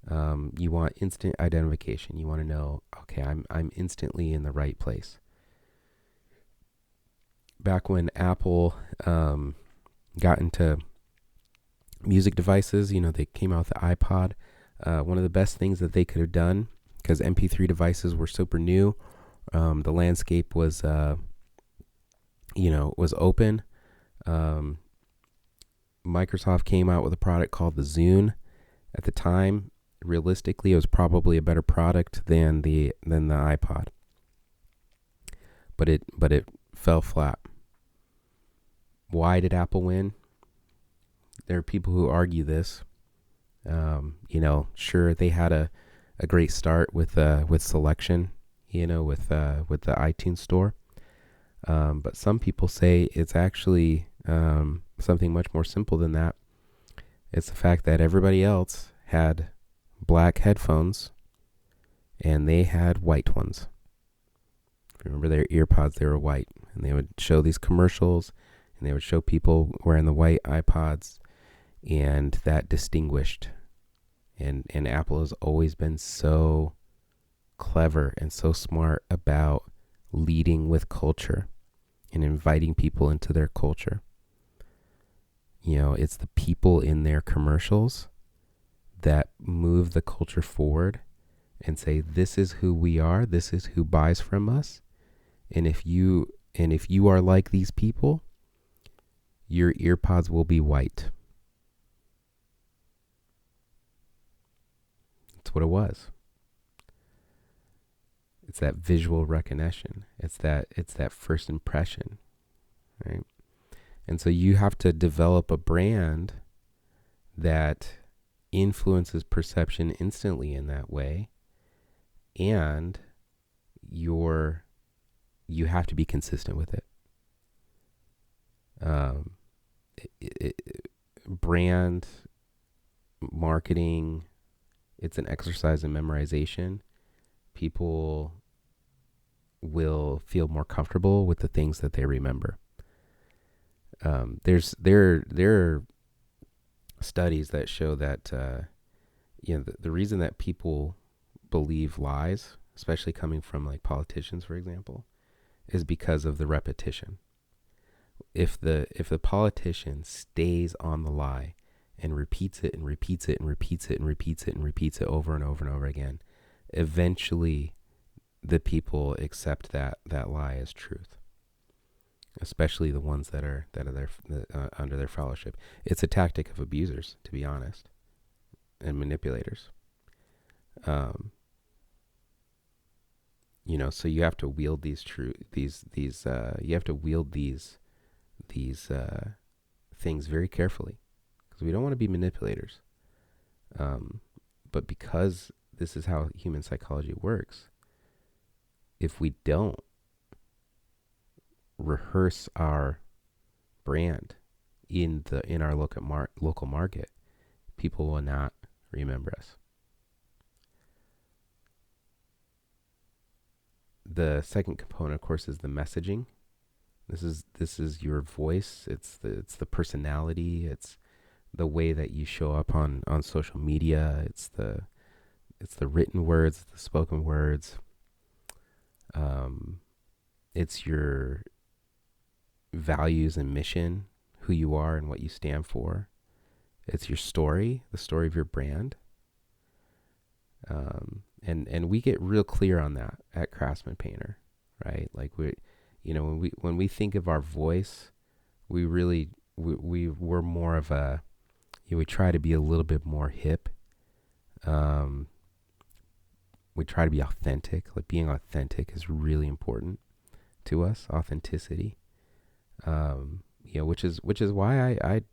You want instant identification. You want to know, okay, I'm instantly in the right place. Back when Apple got into music devices, they came out with the iPod. One of the best things that they could have done, because MP3 devices were super new, the landscape was was open. Microsoft came out with a product called the Zune. At the time, realistically, it was probably a better product than the iPod. But it fell flat. Why did Apple win? There are people who argue this. Sure, they had a great start with selection, with the iTunes store. But some people say it's actually something much more simple than that. It's the fact that everybody else had black headphones and they had white ones. If you remember their earpods, they were white. And they would show these commercials and they would show people wearing the white iPods, and that distinguished. And Apple has always been so clever and so smart about leading with culture and inviting people into their culture. It's the people in their commercials that move the culture forward and say, this is who we are, this is who buys from us. And if you are like these people, your earpods will be white. That's what it was. It's that visual recognition. It's that first impression, right? And so you have to develop a brand that influences perception instantly in that way, and you have to be consistent with it. Brand marketing, it's an exercise in memorization. People will feel more comfortable with the things that they remember. There are studies that show that the reason that people believe lies, especially coming from like politicians, for example, is because of the repetition. If the politician stays on the lie and repeats it and repeats it and repeats it and repeats it and repeats it over and over and over again, eventually the people accept that lie as truth, especially the ones that are under their fellowship. It's a tactic of abusers, to be honest, and manipulators. So you have to wield these things very carefully, because we don't want to be manipulators. But because this is how human psychology works, if we don't rehearse our brand in our local market, people will not remember us. The second component, of course, is the messaging. This is your voice. It's the personality. It's the way that you show up on social media. It's the written words, the spoken words. It's your values and mission, who you are and what you stand for. It's your story, the story of your brand. And we get real clear on that at Craftsman Painter, right? Like when we think of our voice, we're more of a, we try to be a little bit more hip. We try to be authentic. Like being authentic is really important to us. Authenticity, which is why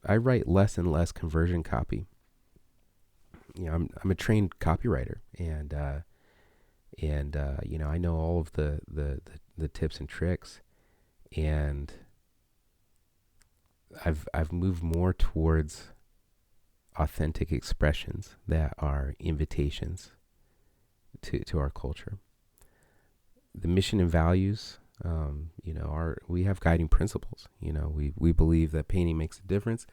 I write less and less conversion copy. I'm a trained copywriter, and I know all of the tips and tricks, and I've moved more towards authentic expressions that are invitations to our culture. The mission and values, we have guiding principles. We believe that painting makes a difference.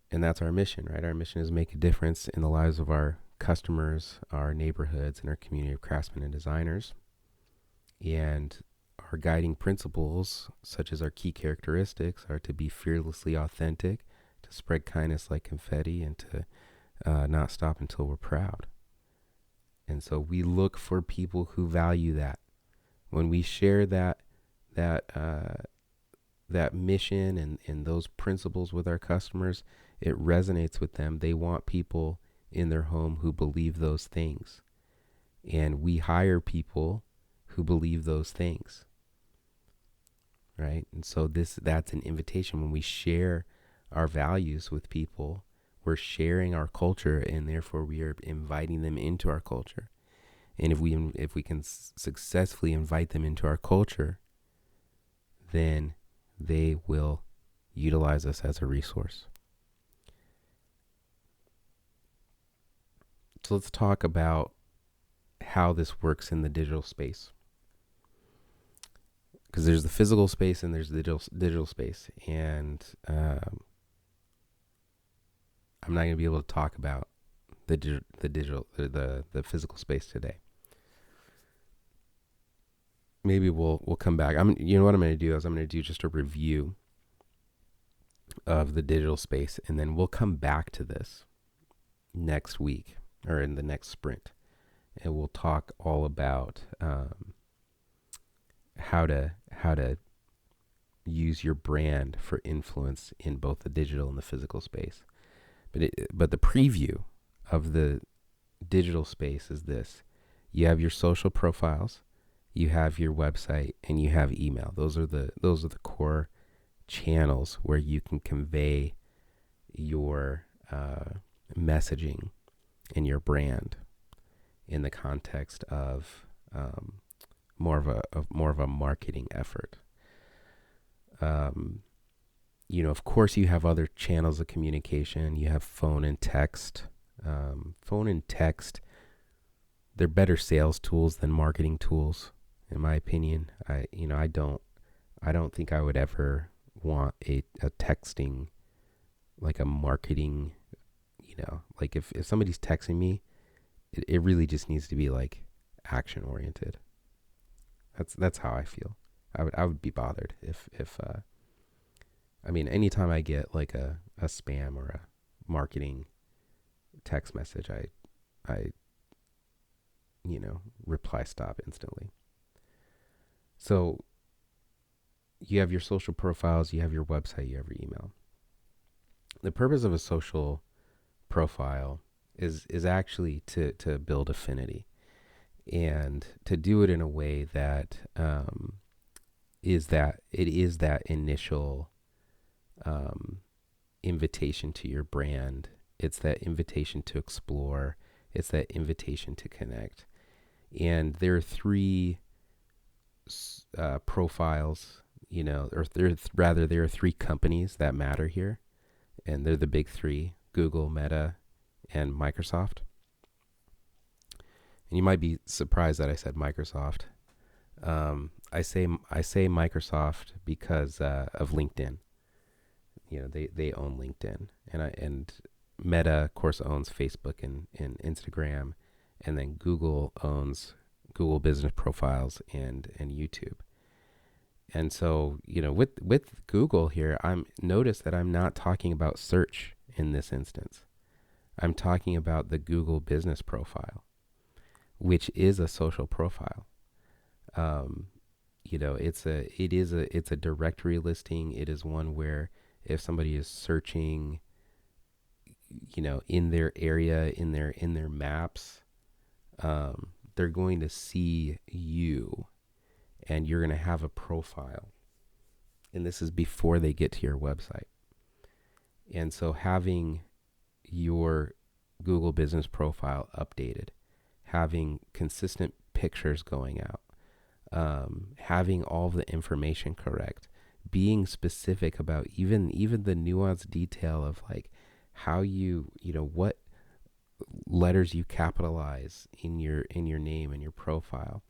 And that's our mission, right? Our mission is make a difference in the lives of our customers, our neighborhoods, and our community of craftsmen and designers. And our guiding principles, such as our key characteristics, are to be fearlessly authentic, to spread kindness like confetti, and to not stop until we're proud. And so we look for people who value that. When we share that mission and those principles with our customers, it resonates with them. They want people in their home who believe those things. And we hire people who believe those things. right? And so that's an invitation. When we share our values with people, we're sharing our culture, and therefore we are inviting them into our culture. And if we can successfully invite them into our culture, then they will utilize us as a resource. So let's talk about how this works in the digital space. Because there's the physical space and there's the digital space. And I'm not going to be able to talk about the physical space today. Maybe we'll come back. You know what I'm going to do is I'm going to do just a review of the digital space, and then we'll come back to this next week or in the next sprint, and we'll talk all about how to use your brand for influence in both the digital and the physical space. But the preview of the digital space is this: you have your social profiles, you have your website, and you have email. Those are the core channels where you can convey your messaging and your brand in the context of more of a marketing effort. Of course, you have other channels of communication. You have phone and text. Phone and text, they're better sales tools than marketing tools, in my opinion. I don't think I would ever want a texting, like a marketing, like if somebody's texting me, it really just needs to be like action oriented. That's how I feel. I would be bothered if anytime I get like a spam or a marketing text message, I reply stop instantly. So you have your social profiles, you have your website, you have your email. The purpose of a social profile is actually to build affinity, and to do it in a way that is that initial invitation to your brand. It's that invitation to explore. It's that invitation to connect. And there are three profiles, there are three companies that matter here, and they're the big three: Google, Meta, and Microsoft. And you might be surprised that I said Microsoft. I say Microsoft because of LinkedIn. They own LinkedIn, and Meta, of course, owns Facebook and Instagram, and then Google owns Google Business Profiles and YouTube. And so, with Google here, notice that I'm not talking about search in this instance. I'm talking about the Google Business Profile, which is a social profile. It's a directory listing. It is one where if somebody is searching, in their area, in their maps, they're going to see you, and you're going to have a profile. And this is before they get to your website. And so having your Google Business Profile updated, having consistent pictures going out, having all the information correct, being specific about even the nuanced detail of like how what letters you capitalize in your name and your profile.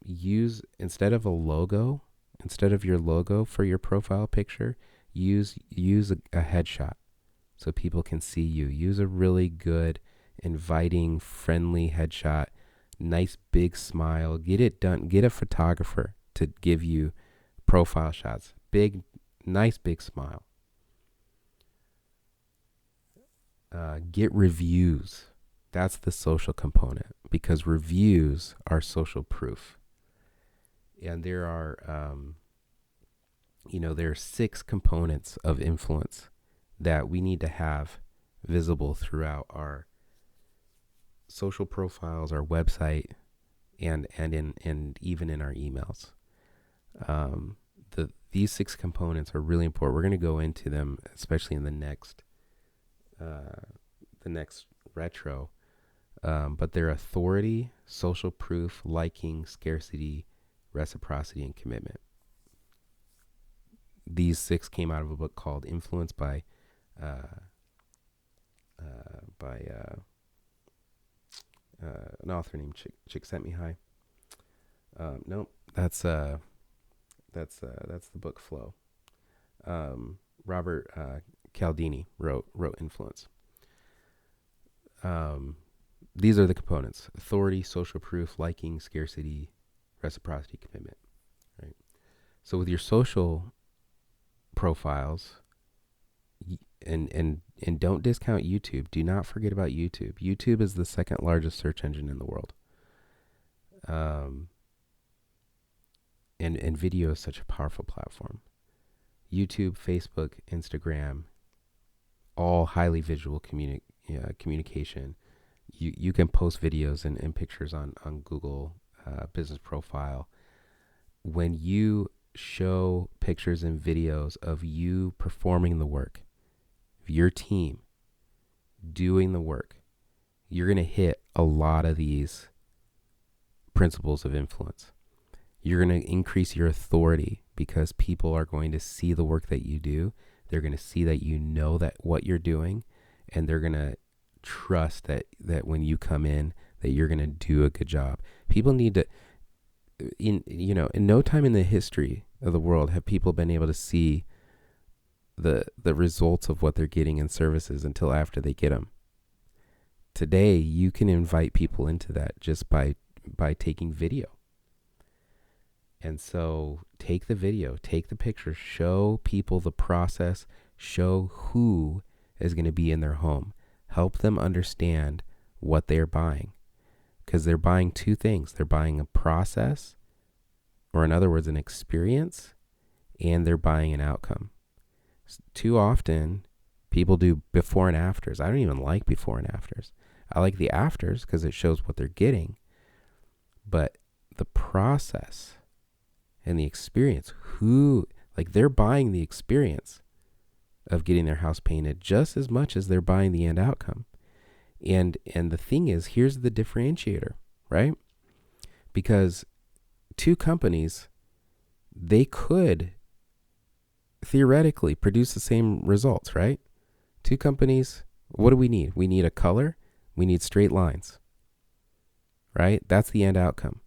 Use, instead of your logo for your profile picture, use a headshot so people can see you. Use a really good, inviting, friendly headshot. Nice big smile. Get it done. Get a photographer to give you profile shots. Nice big smile. Get reviews. That's the social component, because reviews are social proof. And there are, there are 6 components of influence that we need to have visible throughout our social profiles, our website, and even in our emails. The these 6 components are really important. We're going to go into them, especially in the next retro. But they're authority, social proof, liking, scarcity, reciprocity, and commitment. These 6 came out of a book called Influence by an author named Csikszentmihalyi. Nope, that's the book Flow. Robert Cialdini wrote Influence. These are the components: authority, social proof, liking, scarcity, reciprocity, commitment. Right. So with your social profiles, and don't discount YouTube. Do not forget about YouTube. YouTube is the second largest search engine in the world. And video is such a powerful platform. YouTube, Facebook, Instagram, all highly visual communication. You can post videos and pictures on Google Business Profile. When you show pictures and videos of you performing the work, of your team doing the work, you're going to hit a lot of these principles of influence. You're going to increase your authority because people are going to see the work that you do. They're going to see that you know that what you're doing, and they're going to trust that when you come in, that you're going to do a good job. People need to, in no time in the history of the world have people been able to see the results of what they're getting in services until after they get them. Today, you can invite people into that just by taking video. And so take the video, take the picture, show people the process, show who is going to be in their home. Help them understand what they're buying. Because they're buying 2 things. They're buying a process, or in other words, an experience, and they're buying an outcome. Too often, people do before and afters. I don't even like before and afters. I like the afters because it shows what they're getting. But the process and the experience, they're buying the experience of getting their house painted just as much as they're buying the end outcome. And the thing is, here's the differentiator, right? Because 2 companies, they could theoretically produce the same results, right? 2 companies, what do we need? We need a color, we need straight lines, right? That's the end outcome.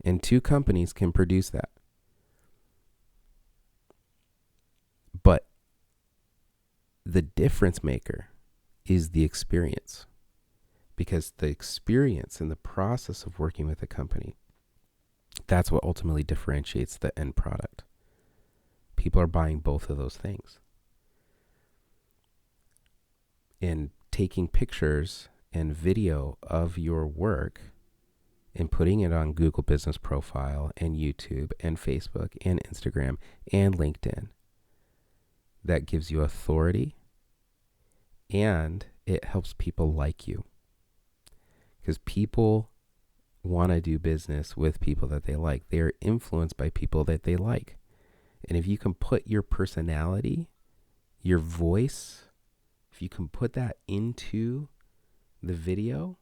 And 2 companies can produce that. But the difference maker is the experience. Because the experience and the process of working with a company, that's what ultimately differentiates the end product. People are buying both of those things. And taking pictures and video of your work and putting it on Google Business Profile and YouTube and Facebook and Instagram and LinkedIn, that gives you authority, and it helps people like you. Because people want to do business with people that they like. They are influenced by people that they like. And if you can put your personality, your voice, if you can put that into the video,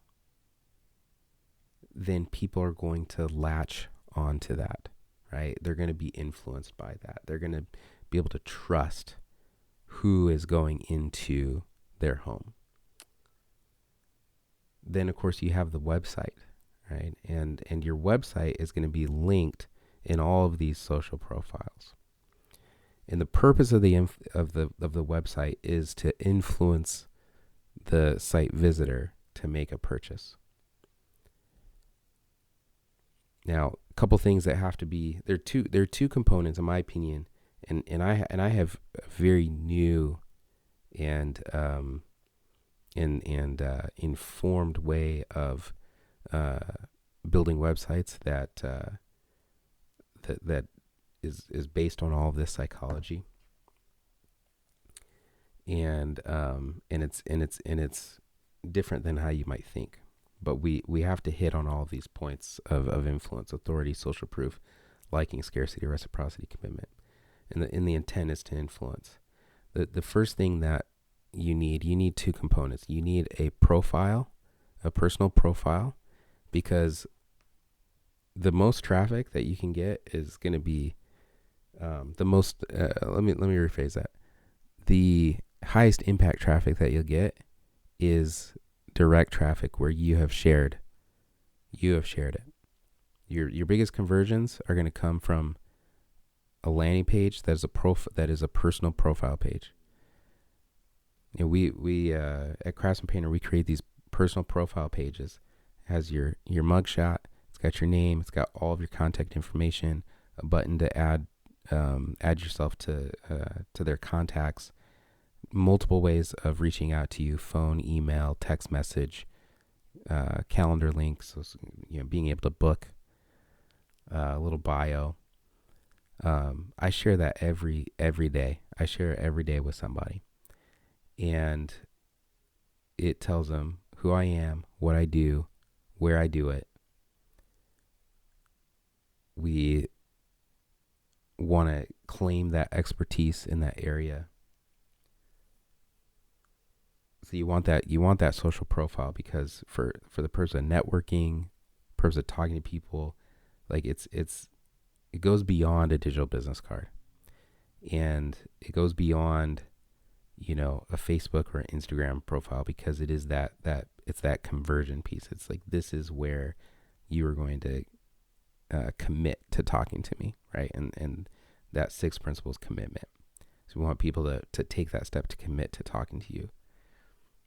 then people are going to latch onto that, right? They're going to be influenced by that. They're going to be able to trust who is going into their home. Then, of course, you have the website, right? And your website is going to be linked in all of these social profiles. And the purpose of the website is to influence the site visitor to make a purchase. Now, a couple things that have to be there are two components, in my opinion, and I have a very new and informed way of building websites that is based on all of this psychology, and it's different than how you might think. But we have to hit on all of these points of influence, authority, social proof, liking, scarcity, reciprocity, commitment. and the intent is to influence. The first thing that you need two components. You need a profile, a personal profile, because the most traffic that you can get is going to be the most. Let me rephrase that. The highest impact traffic that you'll get is direct traffic where you have shared it. Your biggest conversions are going to come from a landing page that is a personal profile page. You know, we at Craftsman Painter, we create these personal profile pages. It has your mugshot, it's got your name, it's got all of your contact information, a button to add yourself to their contacts, multiple ways of reaching out to you: phone, email, text message, calendar links. So, being able to book, a little bio. I share that every day. I share it every day with somebody, and it tells them who I am, what I do, where I do it. We want to claim that expertise in that area. So you want that social profile, because for the person networking, person talking to people, like it goes beyond a digital business card, and it goes beyond, a Facebook or an Instagram profile, because it is that it's that conversion piece. It's like, this is where you are going to commit to talking to me, right? And that 6 principles commitment. So we want people to take that step to commit to talking to you.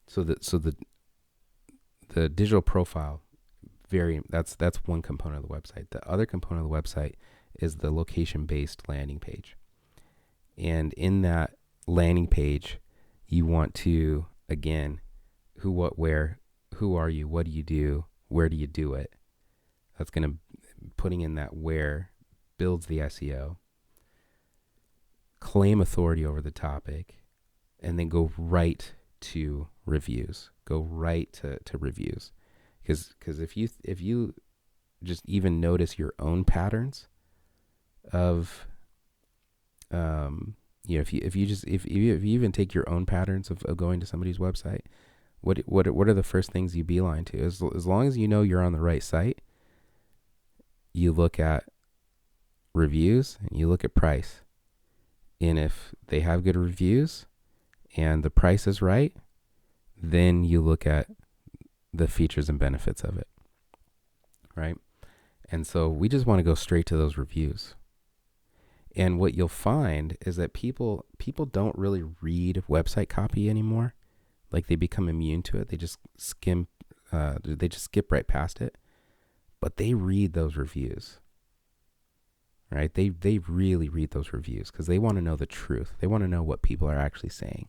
So the digital profile, that's one component of the website. The other component of the website is the location-based landing page. And in that landing page, you want to, again, who, what, where, who are you, what do you do, where do you do it? That's going to, putting in that where builds the SEO. Claim authority over the topic, and then go right to reviews. Go right to reviews. Because if you just even notice your own patterns of, if you even take your own patterns of going to somebody's website, what are the first things you beeline to? As long as you know you're on the right site, you look at reviews and you look at price. And if they have good reviews and the price is right, then you look at the features and benefits of it, right? And so we just want to go straight to those reviews. And what you'll find is that people don't really read website copy anymore. Like, they become immune to it. They just skip right past it. But they read those reviews, right? They really read those reviews because they want to know the truth. They want to know what people are actually saying.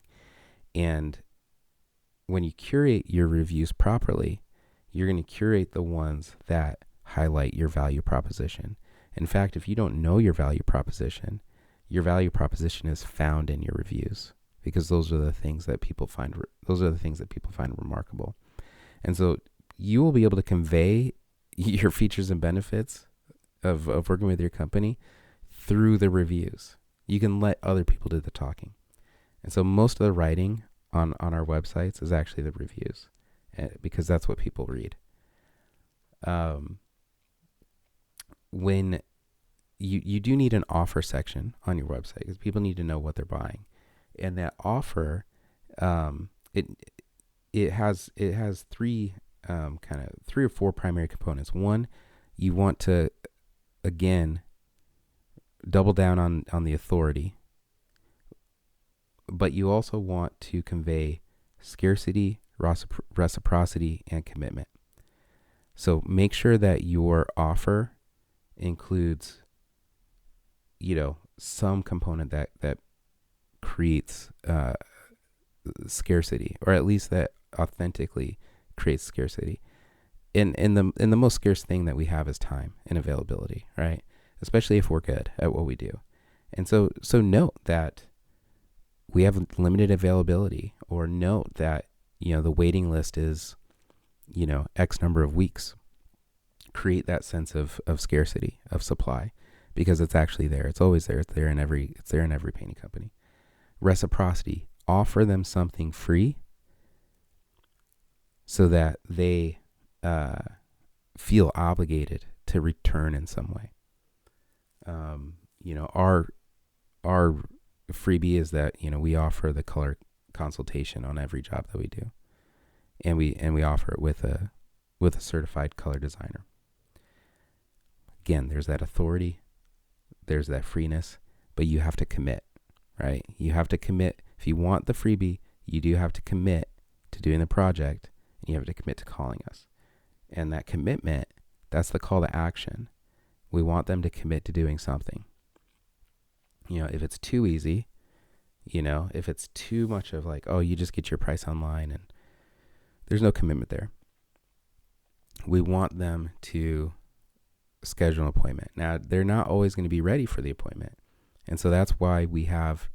And when you curate your reviews properly, you're going to curate the ones that highlight your value proposition. In fact, if you don't know your value proposition is found in your reviews, because those are the things that people find remarkable. And so you will be able to convey your features and benefits of working with your company through the reviews. You can let other people do the talking. And so most of the writing on our websites is actually the reviews, because that's what people read. When you do need an offer section on your website, because people need to know what they're buying. And that offer, it has three or four primary components. One, you want to, again, double down on the authority, but you also want to convey scarcity, reciprocity, and commitment. So make sure that your offer includes, some component that creates scarcity, or at least that authentically creates scarcity. And the most scarce thing that we have is time and availability, right? Especially if we're good at what we do. And so note that we have limited availability, or note that, the waiting list is, X number of weeks. Create that sense of scarcity, of supply. because it's actually there. It's always there. It's there in every painting company. Reciprocity. Offer them something free so that they feel obligated to return in some way. Our freebie is that, we offer the color consultation on every job that we do. And we offer it with a certified color designer. Again, there's that authority, there's that freeness, but you have to commit, right? You have to commit. If you want the freebie, you do have to commit to doing the project, and you have to commit to calling us. And that commitment, that's the call to action. We want them to commit to doing something. If it's too easy, if it's too much of like, oh, you just get your price online and there's no commitment there. We want them to schedule an appointment. Now, they're not always going to be ready for the appointment. And so that's why we have,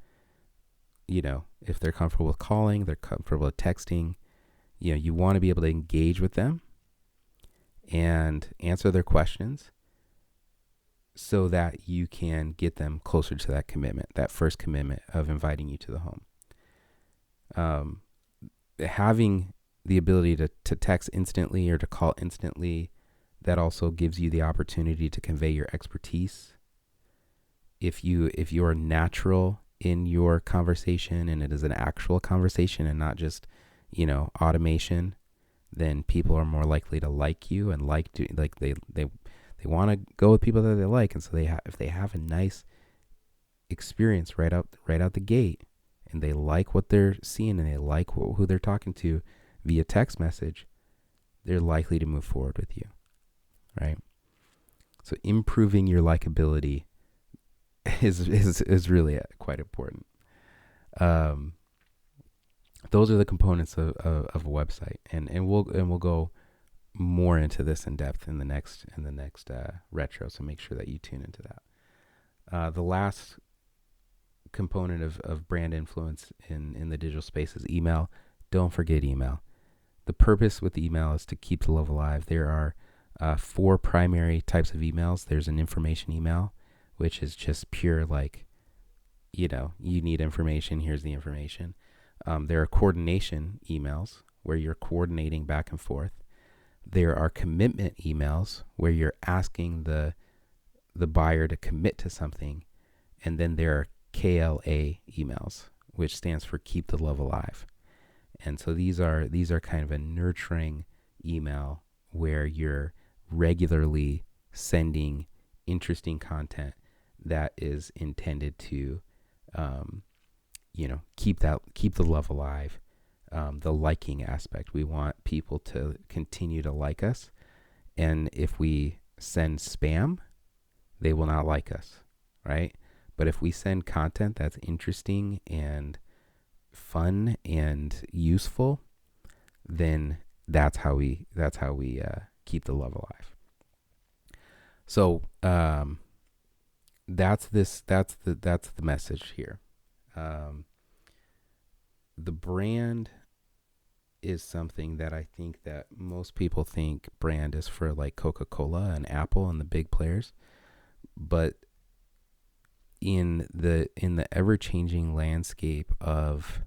if they're comfortable with calling, they're comfortable with texting, you want to be able to engage with them and answer their questions so that you can get them closer to that commitment, that first commitment of inviting you to the home. Having the ability to text instantly or to call instantly, that also gives you the opportunity to convey your expertise. If you are natural in your conversation and it is an actual conversation and not just, automation, then people are more likely to like you and they want to go with people that they like. And so if they have a nice experience right out the gate, and they like what they're seeing and they like who they're talking to via text message, they're likely to move forward with you, right? So improving your likability is really quite important. Those are the components of a website, and we'll go more into this in depth in the next retro. So make sure that you tune into that. The last component of brand influence in the digital space is email. Don't forget email. The purpose with email is to keep the love alive. There are 4 primary types of emails. There's an information email, which is just pure you need information, here's the information. There are coordination emails where you're coordinating back and forth. There are commitment emails where you're asking the buyer to commit to something. And then there are KLA emails, which stands for keep the love alive. And so these are kind of a nurturing email where you're regularly sending interesting content that is intended to, keep the love alive. The liking aspect. We want people to continue to like us. And if we send spam, they will not like us, right? But if we send content that's interesting and fun and useful, then that's how we keep the love alive. So that's the message here. The brand is something that I think that most people think brand is for like Coca-Cola and Apple and the big players, but in the ever-changing landscape of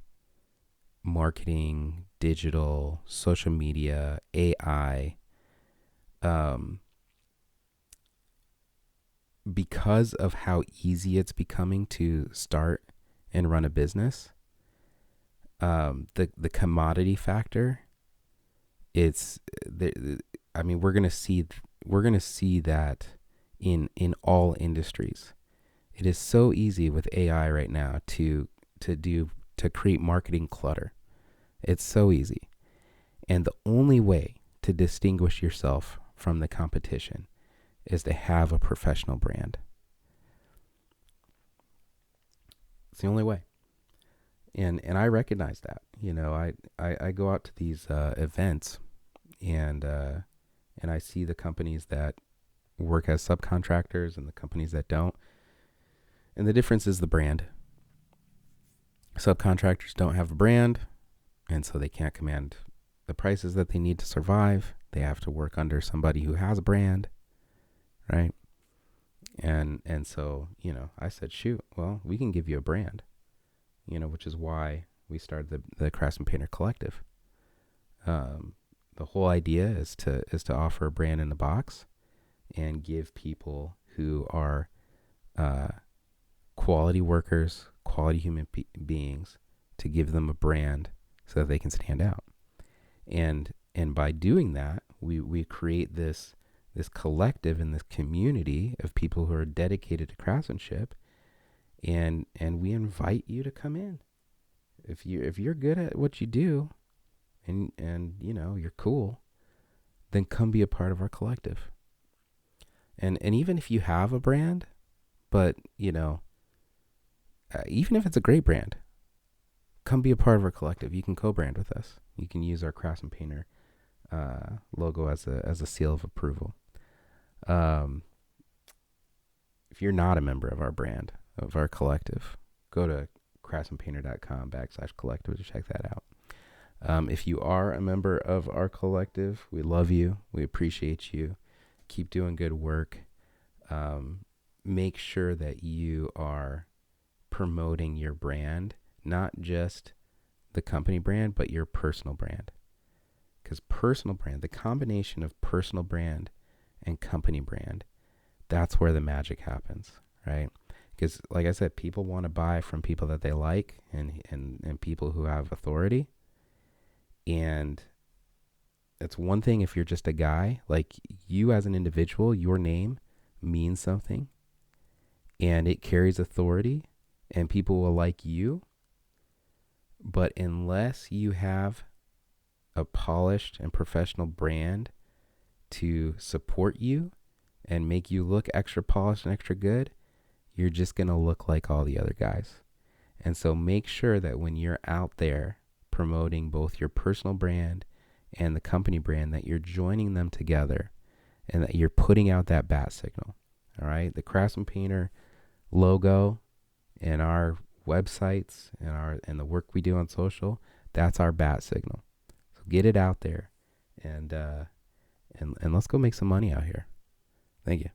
marketing, digital, social media, AI, because of how easy it's becoming to start and run a business, the commodity factor, we're gonna see that in all industries. It is so easy with AI right now to create marketing clutter. It's so easy. And the only way to distinguish yourself from the competition is to have a professional brand. It's the only way. And I recognize that. I go out to these events and I see the companies that work as subcontractors and the companies that don't. And the difference is the brand. Subcontractors don't have a brand, and so they can't command the prices that they need to survive. They have to work under somebody who has a brand, right? And so, I said, shoot, well, we can give you a brand, which is why we started the Craftsman Painter Collective. The whole idea is to offer a brand in the box and give people who are quality workers, quality human beings, to give them a brand so that they can stand out. And by doing that, we create this collective and this community of people who are dedicated to craftsmanship, and we invite you to come in. If you're good at what you do, and you're cool, then come be a part of our collective. And even if you have a brand, but even if it's a great brand, come be a part of our collective. You can co-brand with us. You can use our Craftsman Painter logo as a seal of approval. If you're not a member of our brand, of our collective, go to craftsmanpainter.com/collective to check that out. If you are a member of our collective, we love you. We appreciate you. Keep doing good work. Make sure that you are promoting your brand, not just the company brand, but your personal brand. Because personal brand, the combination of personal brand and company brand, that's where the magic happens, right? Because like I said, people want to buy from people that they like and people who have authority. And it's one thing if you're just a guy, like you as an individual, your name means something and it carries authority and people will like you. But unless you have a polished and professional brand to support you and make you look extra polished and extra good, you're just going to look like all the other guys. And so make sure that when you're out there promoting both your personal brand and the company brand, that you're joining them together and that you're putting out that bat signal. All right. The Craftsman Painter logo and our websites and the work we do on social, that's our bat signal. So get it out there and let's go make some money out here. Thank you.